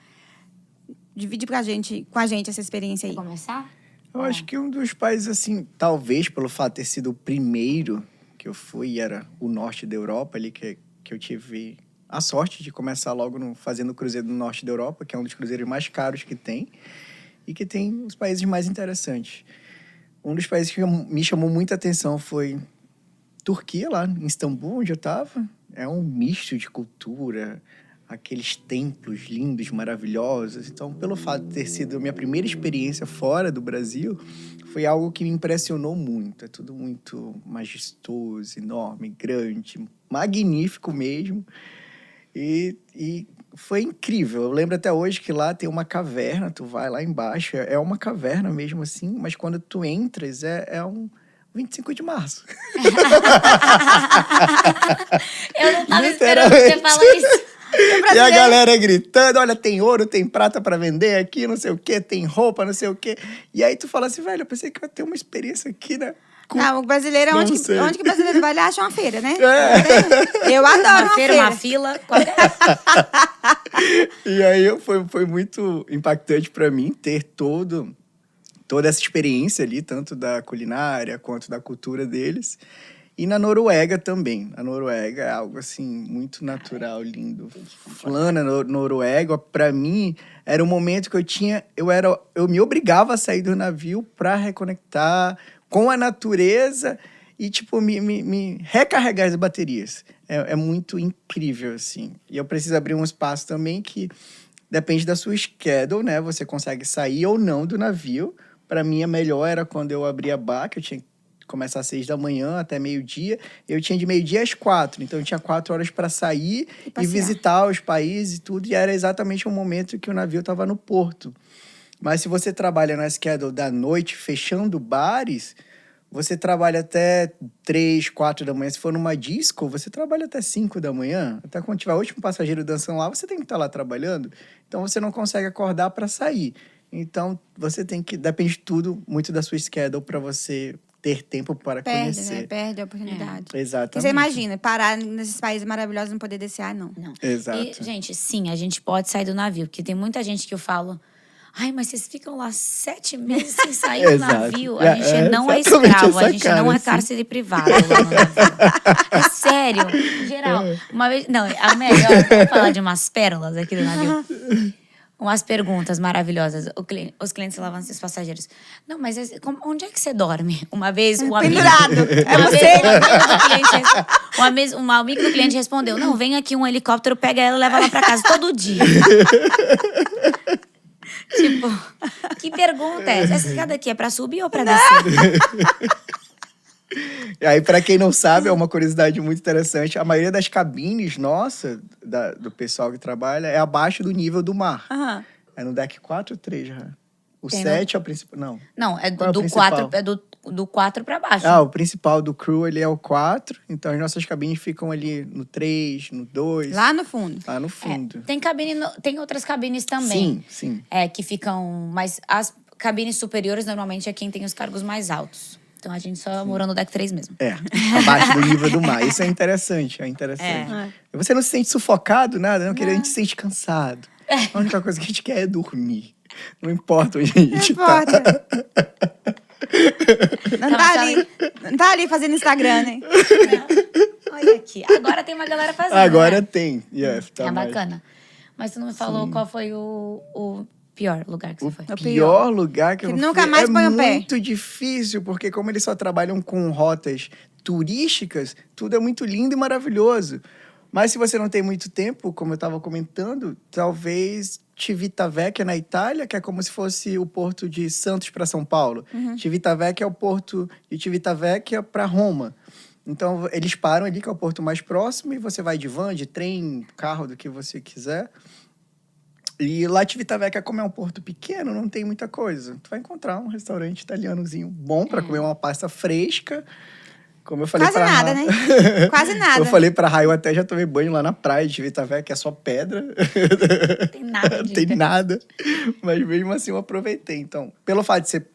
Divide com a gente essa experiência aí. Quer começar? Eu acho que um dos países, assim, talvez pelo fato de ter sido o primeiro que eu fui, era o norte da Europa, ali que eu tive a sorte de começar logo fazendo o cruzeiro do norte da Europa, que é um dos cruzeiros mais caros que tem, e que tem os países mais interessantes. Um dos países que me chamou muita atenção foi Turquia, lá em Istambul, onde eu estava. É um misto de cultura, aqueles templos lindos, maravilhosos. Então, pelo fato de ter sido a minha primeira experiência fora do Brasil, foi algo que me impressionou muito. É tudo muito majestoso, enorme, grande, magnífico mesmo. E foi incrível. Eu lembro até hoje que lá tem uma caverna, tu vai lá embaixo, é uma caverna mesmo assim, mas quando tu entras é um 25 de março. Eu não tava esperando você falar isso. E a galera gritando, olha, tem ouro, tem prata pra vender aqui, não sei o quê, tem roupa, não sei o quê. E aí tu fala assim, velho, eu pensei que eu ia ter uma experiência aqui, né? Não, o brasileiro, onde que o brasileiro vai, ele acha uma feira, né? Eu adoro uma feira. Uma fila, qualquer... E aí foi muito impactante pra mim ter toda essa experiência ali, tanto da culinária quanto da cultura deles. E na Noruega também. A Noruega é algo, assim, muito natural, lindo. Falando na Noruega, pra mim, era um momento que eu me obrigava a sair do navio pra reconectar com a natureza e, tipo, me recarregar as baterias. É muito incrível, assim. E eu preciso abrir um espaço também que depende da sua schedule, né? Você consegue sair ou não do navio Para mim, a melhor era quando eu abria bar, que eu tinha que começar às 6 da manhã até meio-dia. Eu tinha de meio-dia às 4. Então, eu tinha 4 horas para sair e visitar os países e tudo. E era exatamente o momento que o navio estava no porto. Mas se você trabalha na schedule da noite, fechando bares, você trabalha até 3, 4 da manhã. Se for numa disco, você trabalha até 5 da manhã. Até quando tiver o último passageiro dançando lá, você tem que estar lá trabalhando. Então, você não consegue acordar para sair. Então, você tem que... Depende de tudo, muito da sua schedule para você ter tempo para conhecer. Né? Perde a oportunidade. Exatamente. Porque você imagina, parar nesses países maravilhosos e não poder descer, não. Exato. E, gente, sim, a gente pode sair do navio. Porque tem muita gente que eu falo... Ai, mas vocês ficam lá 7 meses sem sair do navio. A gente não é escravo, a gente não é cárcere privado lá no navio. É sério, geral. Uma vez... Não, a melhor... Vamos falar de umas pérolas aqui do navio. Umas perguntas maravilhosas. Os clientes falavam assim, os passageiros. Não, mas onde é que você dorme? Uma vez, o amigo... Pendurado. Um amigo do cliente respondeu. Não, vem aqui um helicóptero, pega ela e leva ela pra casa todo dia. Tipo, que pergunta é essa? Essa escada aqui é pra subir ou pra descer? E aí, para quem não sabe, é uma curiosidade muito interessante. A maioria das cabines, do pessoal que trabalha, é abaixo do nível do mar. Aham. É no deck 4 ou 3 já? O Tem 7 é o principal. Não. Não, é Qual é o do principal? 4, é do 4 pra baixo. Ah, o principal do crew, ele é o 4. Então, as nossas cabines ficam ali no 3, no 2. Lá no fundo. Lá no fundo. Tem outras cabines também. Sim. Que ficam... Mas as cabines superiores, normalmente, é quem tem os cargos mais altos. Então, a gente só morou no deck 3 mesmo. Abaixo do nível do mar. Isso é interessante, Você não se sente sufocado, nada, não. A gente se sente cansado. A única coisa que a gente quer é dormir. Não importa onde a gente tá. Não tá ali fazendo Instagram, né? Olha aqui. Agora tem uma galera fazendo, Agora né? tem. Tá É mais. bacana. Mas tu não me falou qual foi o pior lugar que você foi. O pior lugar que eu nunca fui mais põe o pé. muito difícil, porque como eles só trabalham com rotas turísticas, tudo é muito lindo e maravilhoso. Mas se você não tem muito tempo, como eu estava comentando, talvez Civitavecchia na Itália, que é como se fosse o porto de Santos para São Paulo. Civitavecchia é o porto de Civitavecchia para Roma. Então, eles param ali, que é o porto mais próximo, e você vai de van, de trem, carro, do que você quiser. E lá Civitavecchia, como é um porto pequeno, não tem muita coisa. Tu vai encontrar um restaurante italianozinho bom para comer uma pasta fresca. Como eu falei Quase nada, né? Quase nada. Eu falei pra Raio, até já tomei banho lá na praia de Civitavecchia, que é só pedra. Não tem nada de Tem nada. Mas mesmo assim eu aproveitei. Então, pelo fato de ser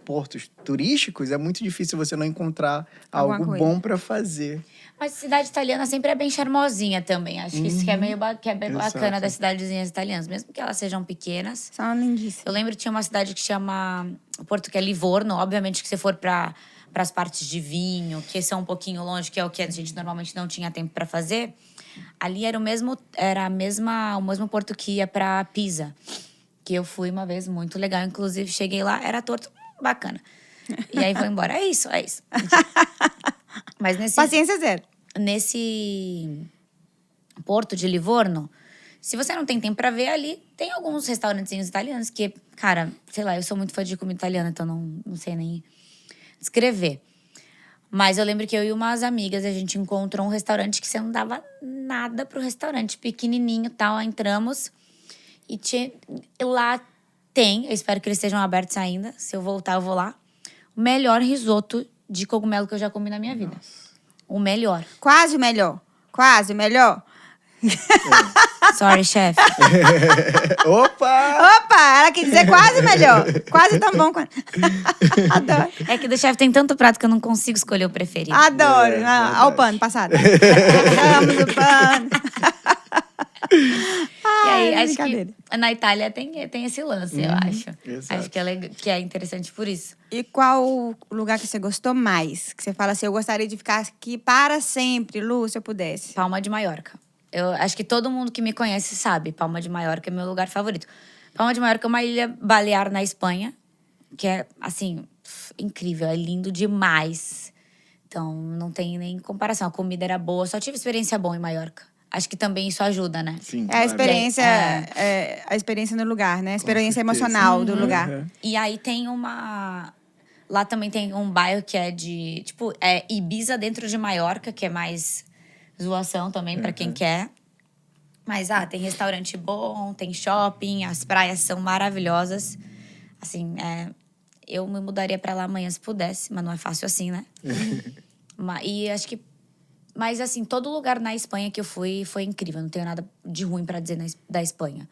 portos turísticos, é muito difícil você não encontrar algo bom para fazer. Mas cidade italiana sempre é bem charmosinha também. Acho que isso que é bem bacana das cidadezinhas italianas. Mesmo que elas sejam pequenas. São lindíssimas. Eu lembro que tinha uma cidade que chama... O porto que é Livorno. Obviamente que se for para as partes de vinho, que são um pouquinho longe, que é o que a gente normalmente não tinha tempo para fazer. Ali era o mesmo porto que ia para Pisa. Que eu fui uma vez, muito legal. Inclusive, cheguei lá, era torto, bacana. E aí vou embora. É isso. Mas Paciência zero. Nesse porto de Livorno, se você não tem tempo pra ver ali, tem alguns restaurantezinhos italianos que, cara, sei lá, eu sou muito fã de comida italiana, então não sei nem descrever. Mas eu lembro que eu e umas amigas, a gente encontrou um restaurante que você não dava nada pro restaurante, pequenininho e tal, entramos e lá tem, eu espero que eles estejam abertos ainda, se eu voltar eu vou lá, o melhor risoto de cogumelo que eu já comi na minha vida. O melhor. Quase o melhor. Quase o melhor. Sorry, chefe. Opa! Ela quer dizer quase melhor. Quase tão bom quanto. Adoro. É que do chefe tem tanto prato que eu não consigo escolher o preferido. Adoro. Olha o pano passado. Amo o pano. E aí, acho que na Itália tem esse lance, eu acho. Exato. Acho que é interessante por isso. E qual o lugar que você gostou mais? Que você fala assim, eu gostaria de ficar aqui para sempre, Lu, se eu pudesse. Palma de Maiorca. Eu acho que todo mundo que me conhece sabe. Palma de Maiorca é meu lugar favorito. Palma de Maiorca é uma ilha balear na Espanha, que é, assim, incrível. É lindo demais. Então, não tem nem comparação. A comida era boa. Só tive experiência boa em Maiorca. Acho que também isso ajuda, né? Sim, É a experiência, a experiência no lugar, né? A experiência emocional do lugar. Uhum. E aí tem uma... Lá também tem um bairro que é de... Tipo, é Ibiza dentro de Maiorca, que é mais zoação também pra quem quer. Mas, tem restaurante bom, tem shopping, as praias são maravilhosas. Assim, eu me mudaria pra lá amanhã se pudesse, mas não é fácil assim, né? E acho que... Mas, assim, todo lugar na Espanha que eu fui foi incrível. Não tenho nada de ruim pra dizer da Espanha.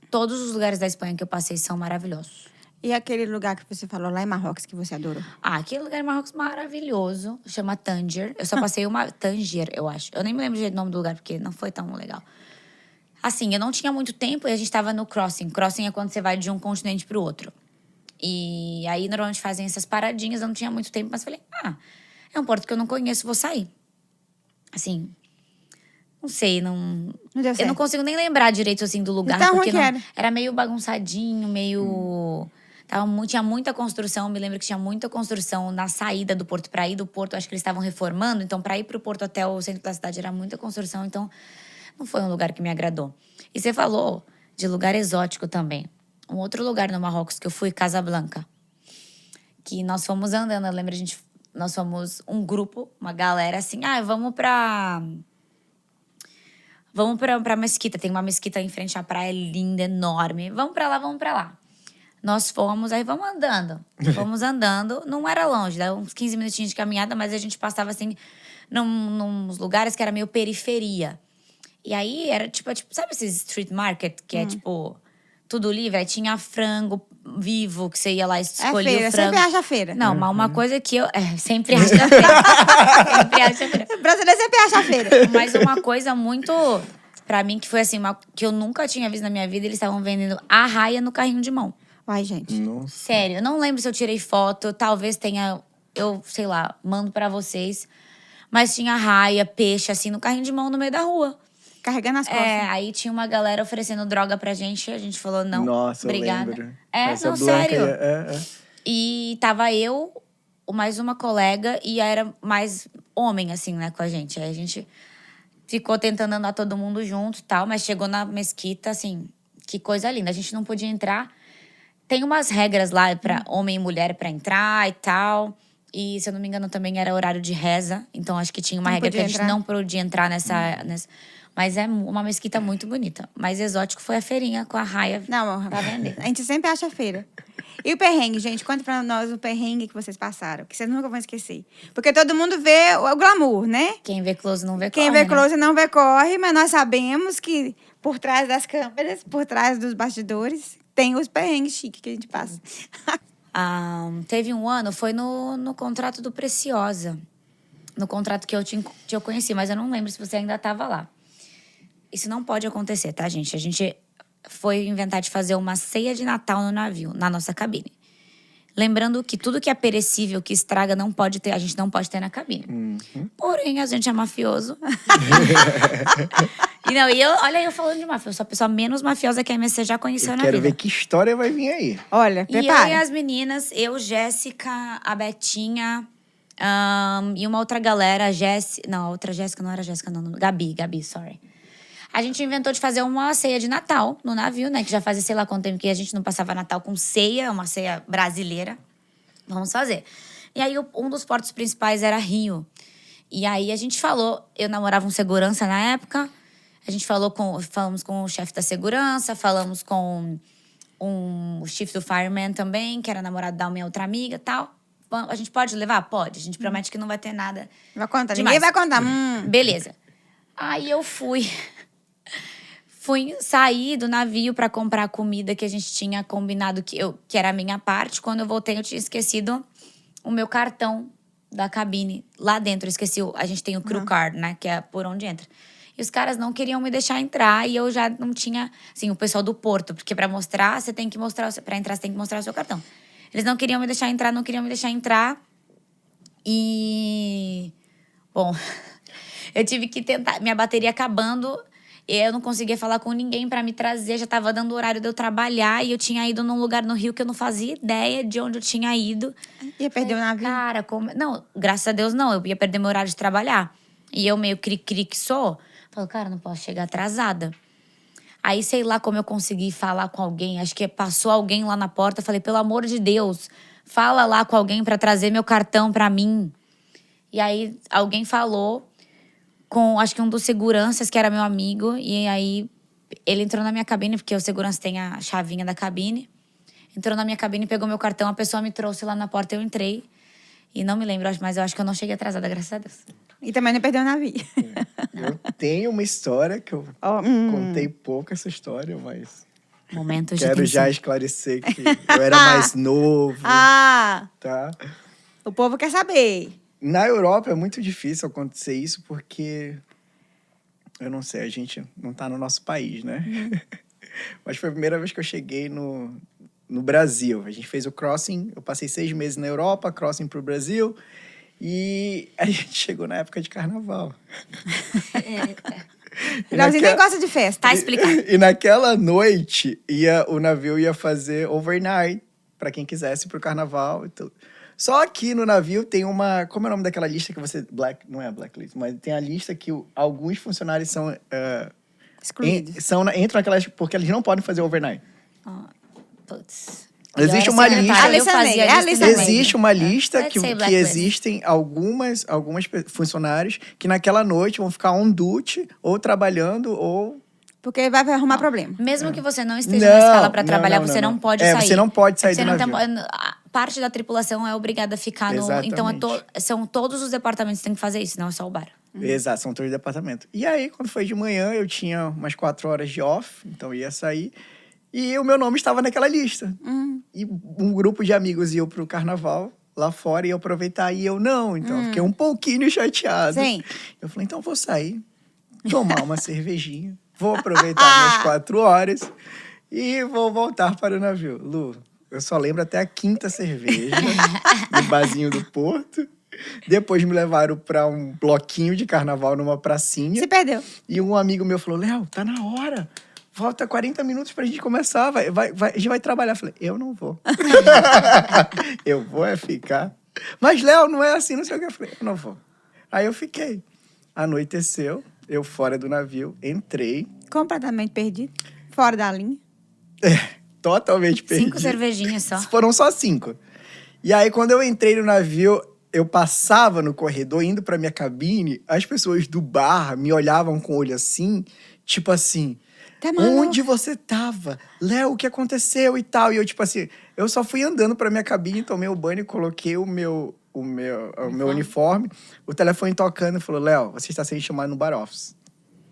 Todos os lugares da Espanha que eu passei são maravilhosos. E aquele lugar que você falou lá em Marrocos que você adorou? Aquele lugar em Marrocos maravilhoso. Chama Tanger. Eu só passei Tanger, eu acho. Eu nem me lembro do nome do lugar, porque não foi tão legal. Assim, eu não tinha muito tempo e a gente tava no crossing. Crossing é quando você vai de um continente pro outro. E aí, normalmente, fazem essas paradinhas. Eu não tinha muito tempo, mas falei, é um porto que eu não conheço, vou sair. Assim, não sei, Não deu eu certo. não consigo nem lembrar direito, assim, do lugar. Então, porque ruim que era meio bagunçadinho, meio... Tinha muita construção, me lembro que tinha muita construção na saída do porto. Pra ir do porto, acho que eles estavam reformando. Então, pra ir pro porto até o centro da cidade era muita construção. Então, não foi um lugar que me agradou. E você falou de lugar exótico também. Um outro lugar no Marrocos que eu fui, Casablanca. Que nós fomos andando, eu lembro, nós fomos um grupo, uma galera assim, vamos pra mesquita. Tem uma mesquita em frente à praia, linda, enorme. Vamos pra lá. Nós fomos, aí vamos andando. Não era longe, dava uns 15 minutinhos de caminhada, mas a gente passava assim, nos lugares que era meio periferia. E aí era tipo, sabe esses street market, que é tipo, tudo livre? Aí tinha frango vivo, que você ia lá e escolhia feira, o frango. sempre acha feira. Não, mas uma coisa que eu... sempre acho a feira. Sempre acho a feira. O brasileiro sempre acha feira. Mas uma coisa muito... Pra mim, que foi assim, que eu nunca tinha visto na minha vida, eles estavam vendendo arraia no carrinho de mão. Ai, gente. Nossa. Sério, eu não lembro se eu tirei foto, talvez tenha... Eu, sei lá, mando pra vocês. Mas tinha arraia, peixe, assim, no carrinho de mão no meio da rua. Carregando as costas. Aí tinha uma galera oferecendo droga pra gente. A gente falou, não, Nossa, obrigada. eu lembro. Não, Blanca, sério. É. E tava eu, mais uma colega, e era mais homem, assim, né, com a gente. Aí a gente ficou tentando andar todo mundo junto e tal, mas chegou na mesquita, assim, que coisa linda. A gente não podia entrar. Tem umas regras lá pra homem e mulher pra entrar e tal. E, se eu não me engano, também era horário de reza. Então, acho que tinha uma regra que a gente não podia entrar nessa... Mas é uma mesquita muito bonita. Mais exótico foi a feirinha com a raia pra vender. A gente sempre acha feira. E o perrengue, gente? Conta pra nós o perrengue que vocês passaram, que vocês nunca vão esquecer. Porque todo mundo vê o glamour, né? Quem vê close não vê Quem corre, vê close não vê corre, mas nós sabemos que por trás das câmeras, por trás dos bastidores, tem os perrengues chiques que a gente passa. Teve um ano, foi no contrato do Preciosa. No contrato que eu conheci, mas eu não lembro se você ainda estava lá. Isso não pode acontecer, tá, gente? A gente foi inventar de fazer uma ceia de Natal no navio, na nossa cabine. Lembrando que tudo que é perecível, que estraga, a gente não pode ter na cabine. Porém, a gente é mafioso. Olha, eu falando de mafioso, sou a pessoa menos mafiosa que a MSC já conheceu na vida. Quero ver que história vai vir aí. Olha, E eu prepara. e as meninas, Jéssica, a Betinha, e uma outra galera, Não, a outra Jéssica não era Jéssica, não. Gabi, sorry. A gente inventou de fazer uma ceia de Natal no navio, né? Que já fazia sei lá quanto tempo que a gente não passava Natal com ceia, uma ceia brasileira. Vamos fazer. E aí, um dos portos principais era Rio. E aí, a gente falou... Eu namorava um segurança na época. A gente falamos com o chefe da segurança, falamos com o chief do fireman também, que era namorado da minha outra amiga e tal. A gente pode levar? Pode. A gente promete que não vai ter nada Vai contar, demais. ninguém vai contar. Beleza. Aí eu fui sair do navio pra comprar a comida que a gente tinha combinado que era a minha parte. Quando eu voltei, eu tinha esquecido o meu cartão da cabine. Lá dentro, eu esqueci. A gente tem o crew card, né? Que é por onde entra. E os caras não queriam me deixar entrar. E eu já não tinha... Assim, o pessoal do porto. Porque pra mostrar, você tem que mostrar... Pra entrar, você tem que mostrar o seu cartão. Eles não queriam me deixar entrar, E... Bom... Eu tive que tentar... Minha bateria acabando... E eu não conseguia falar com ninguém pra me trazer. Já tava dando o horário de eu trabalhar. E eu tinha ido num lugar no Rio que eu não fazia ideia de onde eu tinha ido. Ia perder o navio? Cara, como... Não, graças a Deus não. Eu ia perder meu horário de trabalhar. E eu meio cri-cri que sou. Falei, cara, não posso chegar atrasada. Aí, sei lá como eu consegui falar com alguém. Acho que passou alguém lá na porta. Falei, pelo amor de Deus, fala lá com alguém pra trazer meu cartão pra mim. E aí, alguém falou com, acho que um dos seguranças, que era meu amigo. E aí, ele entrou na minha cabine, porque o segurança tem a chavinha da cabine. Entrou na minha cabine, pegou meu cartão. A pessoa me trouxe lá na porta, eu entrei. E não me lembro, mas eu acho que eu não cheguei atrasada, graças a Deus. E também não perdeu o navio. Eu tenho uma história que eu contei pouco essa história, mas Momentos de quero tensão. já esclarecer que eu era mais novo, Ah, tá? o povo quer saber. Na Europa é muito difícil acontecer isso porque, eu não sei, a gente não tá no nosso país, né? Mas foi a primeira vez que eu cheguei no Brasil. A gente fez o crossing, eu passei 6 meses na Europa, crossing pro Brasil, e a gente chegou na época de carnaval. Leozinho nem gosta de festa. Tá explicado. E naquela noite, o navio ia fazer overnight para quem quisesse pro carnaval e tudo. Só que no navio tem uma... Como é o nome daquela lista que você... Não é blacklist, mas tem a lista que alguns funcionários são... Excluídos. entram naquelas... Porque eles não podem fazer overnight. Putz. Existe Eu uma era secretária, lista- eu fazia É a lista lista também. Existe uma lista Let's que say blacklist. existem algumas funcionários que naquela noite vão ficar on duty, ou trabalhando, ou... Porque vai arrumar problema. Mesmo que você não esteja Não, na escala pra não, trabalhar, não, você não, não não. pode É, sair. você não pode sair Você do não tem- navio. a parte da tripulação é obrigada a ficar no... Então, são todos os departamentos que têm que fazer isso, não é só o bar. Exato, são todos departamentos. E aí, quando foi de manhã, eu tinha umas 4 horas de off, então eu ia sair. E o meu nome estava naquela lista. E um grupo de amigos ia pro carnaval lá fora e eu aproveitar. E eu não, então eu fiquei um pouquinho chateado. Sim. Eu falei, então eu vou sair, tomar uma cervejinha, vou aproveitar minhas 4 horas e vou voltar para o navio. Lu, eu só lembro até a 5ª cerveja no barzinho do Porto. Depois me levaram para um bloquinho de carnaval numa pracinha. Se perdeu. E um amigo meu falou, Léo, tá na hora. Falta 40 minutos pra gente começar. A gente vai trabalhar. Eu falei, eu não vou. Eu vou ficar. Mas, Léo, não é assim, não sei o que. Eu falei, eu não vou. Aí eu fiquei. Anoiteceu, eu fora do navio, entrei. Completamente perdido. Fora da linha. Totalmente perdido. 5 cervejinhas só. Foram só 5. E aí, quando eu entrei no navio, eu passava no corredor, indo pra minha cabine, as pessoas do bar me olhavam com o olho assim, tipo assim... Tá maluco? Onde você tava? Léo, o que aconteceu e tal? E eu, tipo assim, eu só fui andando pra minha cabine, tomei o banho, coloquei o meu uniforme, o telefone tocando e falou, Léo, você está sendo chamado no bar office.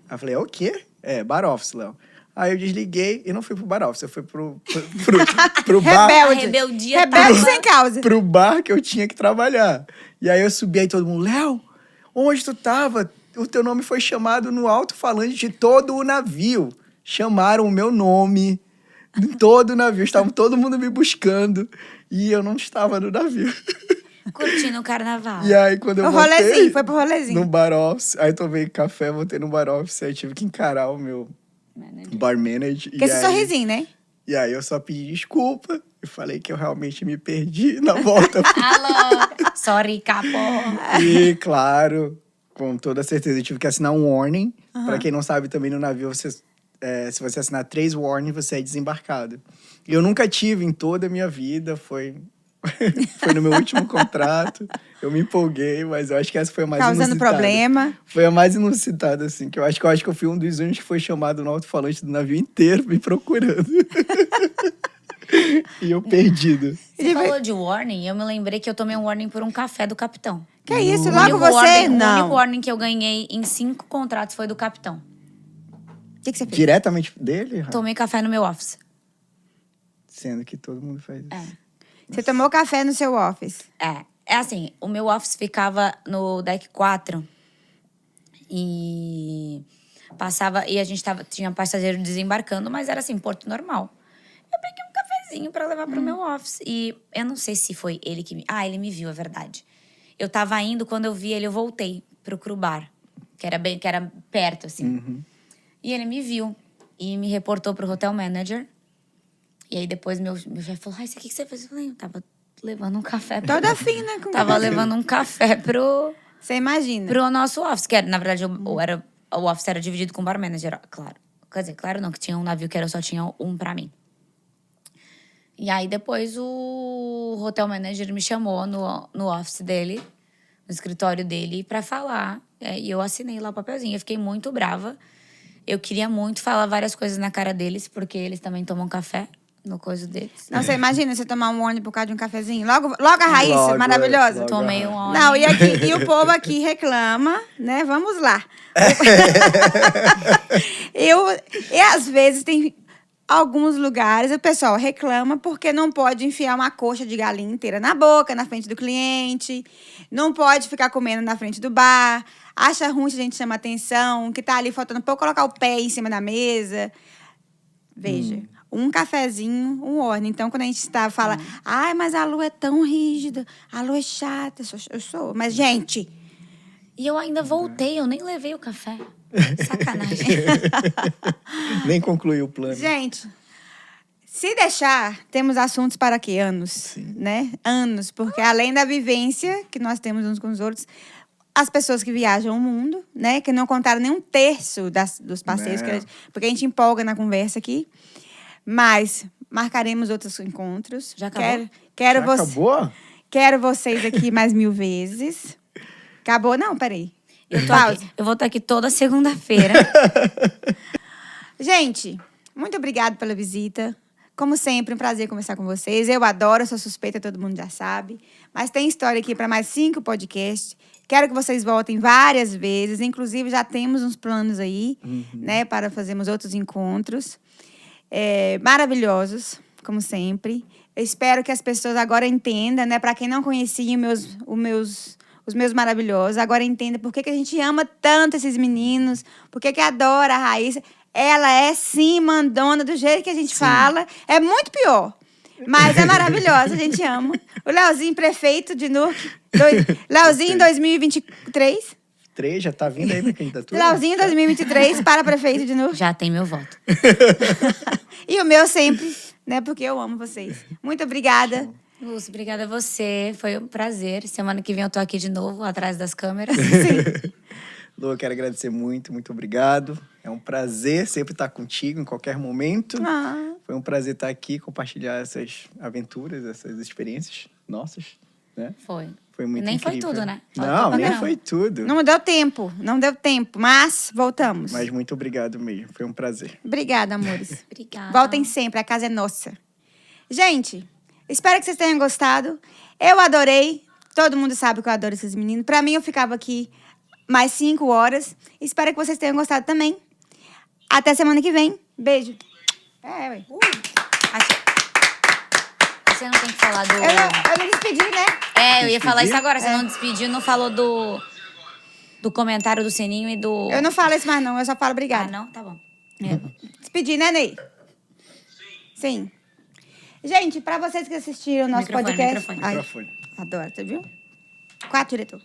Aí eu falei, o quê? Bar office, Léo. Aí eu desliguei e não fui pro bar office, eu fui pro bar. Rebelde. Rebeldia Rebelde tava- sem causa. Pro bar que eu tinha que trabalhar. E aí eu subi aí todo mundo, Léo, onde tu tava? O teu nome foi chamado no alto-falante de todo o navio. Chamaram o meu nome em todo o navio. Estavam todo mundo me buscando. E eu não estava no navio. Curtindo o carnaval. E aí, quando eu O voltei... rolezinho, foi pro rolezinho. No bar office. Aí tomei café, voltei no bar office. Aí tive que encarar o meu bar manager. Com esse sorrisinho, né? E aí eu só pedi desculpa. E falei que eu realmente me perdi na volta. Alô, sorry, capo. E, claro, com toda certeza, eu tive que assinar um warning. Pra quem não sabe, também no navio, se você assinar 3 warnings, você é desembarcado. Eu nunca tive em toda a minha vida, foi no meu último contrato. Eu me empolguei, mas eu acho que essa foi a mais Causando inusitada. problema. Foi a mais inusitada, assim, que eu acho que eu fui um dos únicos que foi chamado no alto-falante do navio inteiro me procurando. E eu perdido. Você falou de warning, eu me lembrei que eu tomei um warning por um café do capitão. Que isso? O Logo único você? warning, O Não. único warning que eu ganhei em 5 contratos foi do capitão. O que você fez? Diretamente dele, Rafa? Tomei café no meu office. Sendo que todo mundo faz isso. Você tomou café no seu office. É assim, o meu office ficava no deck 4 e passava, e a gente tinha passageiro desembarcando, mas era assim, porto normal. Eu peguei um cafezinho pra levar pro meu office e eu não sei se foi ele que ele me viu, é verdade. Eu tava indo, quando eu vi ele, eu voltei pro crew bar, que era perto, assim. E ele me viu e me reportou pro hotel manager. E aí depois meu chefe falou, o que você fez? Eu falei, eu tava levando um café. Toda fina com Tava café. levando um café pro Você imagina. nosso office, que era, na verdade, eu era o office era dividido com bar manager, claro. Quer dizer, claro não, que tinha um navio que só tinha um pra mim. E aí, depois, o hotel manager me chamou no office dele, no escritório dele, pra falar. E eu assinei lá o papelzinho. Eu fiquei muito brava. Eu queria muito falar várias coisas na cara deles, porque eles também tomam café no coisa deles. Não, você imagina você tomar um ônibus por causa de um cafezinho? Logo a Raíssa, maravilhosa. logo. Tomei um ônibus. Não, e o povo aqui reclama, né? Vamos lá. E às vezes tem alguns lugares, o pessoal reclama porque não pode enfiar uma coxa de galinha inteira na boca, na frente do cliente. Não pode ficar comendo na frente do bar. Acha ruim se a gente chama atenção, que tá ali faltando pouco colocar o pé em cima da mesa. Veja, um cafezinho, um ordem. Então, quando a gente fala, ai, mas a Lu é tão rígida, a Lu é chata. Eu sou. Mas, gente... E eu ainda voltei, eu nem levei o café. Sacanagem. Nem concluiu o plano. Gente, se deixar, temos assuntos para que anos, né? Anos, porque além da vivência que nós temos uns com os outros, as pessoas que viajam o mundo, né? Que não contaram nem um terço dos passeios, porque a gente empolga na conversa aqui. Mas marcaremos outros encontros. Já acabou? Acabou? Quero vocês aqui mais 1000 vezes. Acabou? Não, peraí. Eu vou estar aqui toda segunda-feira. Gente, muito obrigada pela visita. Como sempre, um prazer conversar com vocês. Eu adoro, sou suspeita, todo mundo já sabe. Mas tem história aqui para mais 5 podcasts. Quero que vocês voltem várias vezes. Inclusive, já temos uns planos aí, né? Para fazermos outros encontros. Maravilhosos, como sempre. Eu espero que as pessoas agora entendam, né? Para quem não conhecia os meus maravilhosos, agora entenda por que a gente ama tanto esses meninos, por que adora a Raíssa. Ela é, sim, mandona, do jeito que a gente fala. É muito pior, mas é maravilhosa, a gente ama. O Leozinho, prefeito de Newark. Leozinho, 2023. 3, já tá vindo aí pra candidatura? Leozinho, 2023, para prefeito de Newark. Já tem meu voto. E o meu sempre, né? Porque eu amo vocês. Muito obrigada. Lúcia, obrigada a você. Foi um prazer. Semana que vem eu tô aqui de novo, atrás das câmeras. Lu, eu quero agradecer muito, muito obrigado. É um prazer sempre estar contigo em qualquer momento. Foi um prazer estar aqui, compartilhar essas aventuras, essas experiências nossas, né? Foi. Foi muito Nem incrível. foi tudo, né? Não, nem foi tudo. Não deu tempo, mas voltamos. Mas muito obrigado mesmo, foi um prazer. Obrigada, amores. Obrigada. Voltem sempre, a casa é nossa. Gente, espero que vocês tenham gostado. Eu adorei. Todo mundo sabe que eu adoro esses meninos. Pra mim, eu ficava aqui mais 5 horas. Espero que vocês tenham gostado também. Até semana que vem. Beijo. Ué. Você não tem que falar do... Eu me despedi, né? Eu ia falar isso agora. Você não despediu, não falou do comentário do Sininho e do... Eu não falo isso mais, não. Eu só falo obrigada. não? Tá bom. Despedi, né, Ney? Sim. Gente, pra vocês que assistiram o nosso podcast... Microfone. Ai, Microfone. adoro, tá viu? 4, diretor.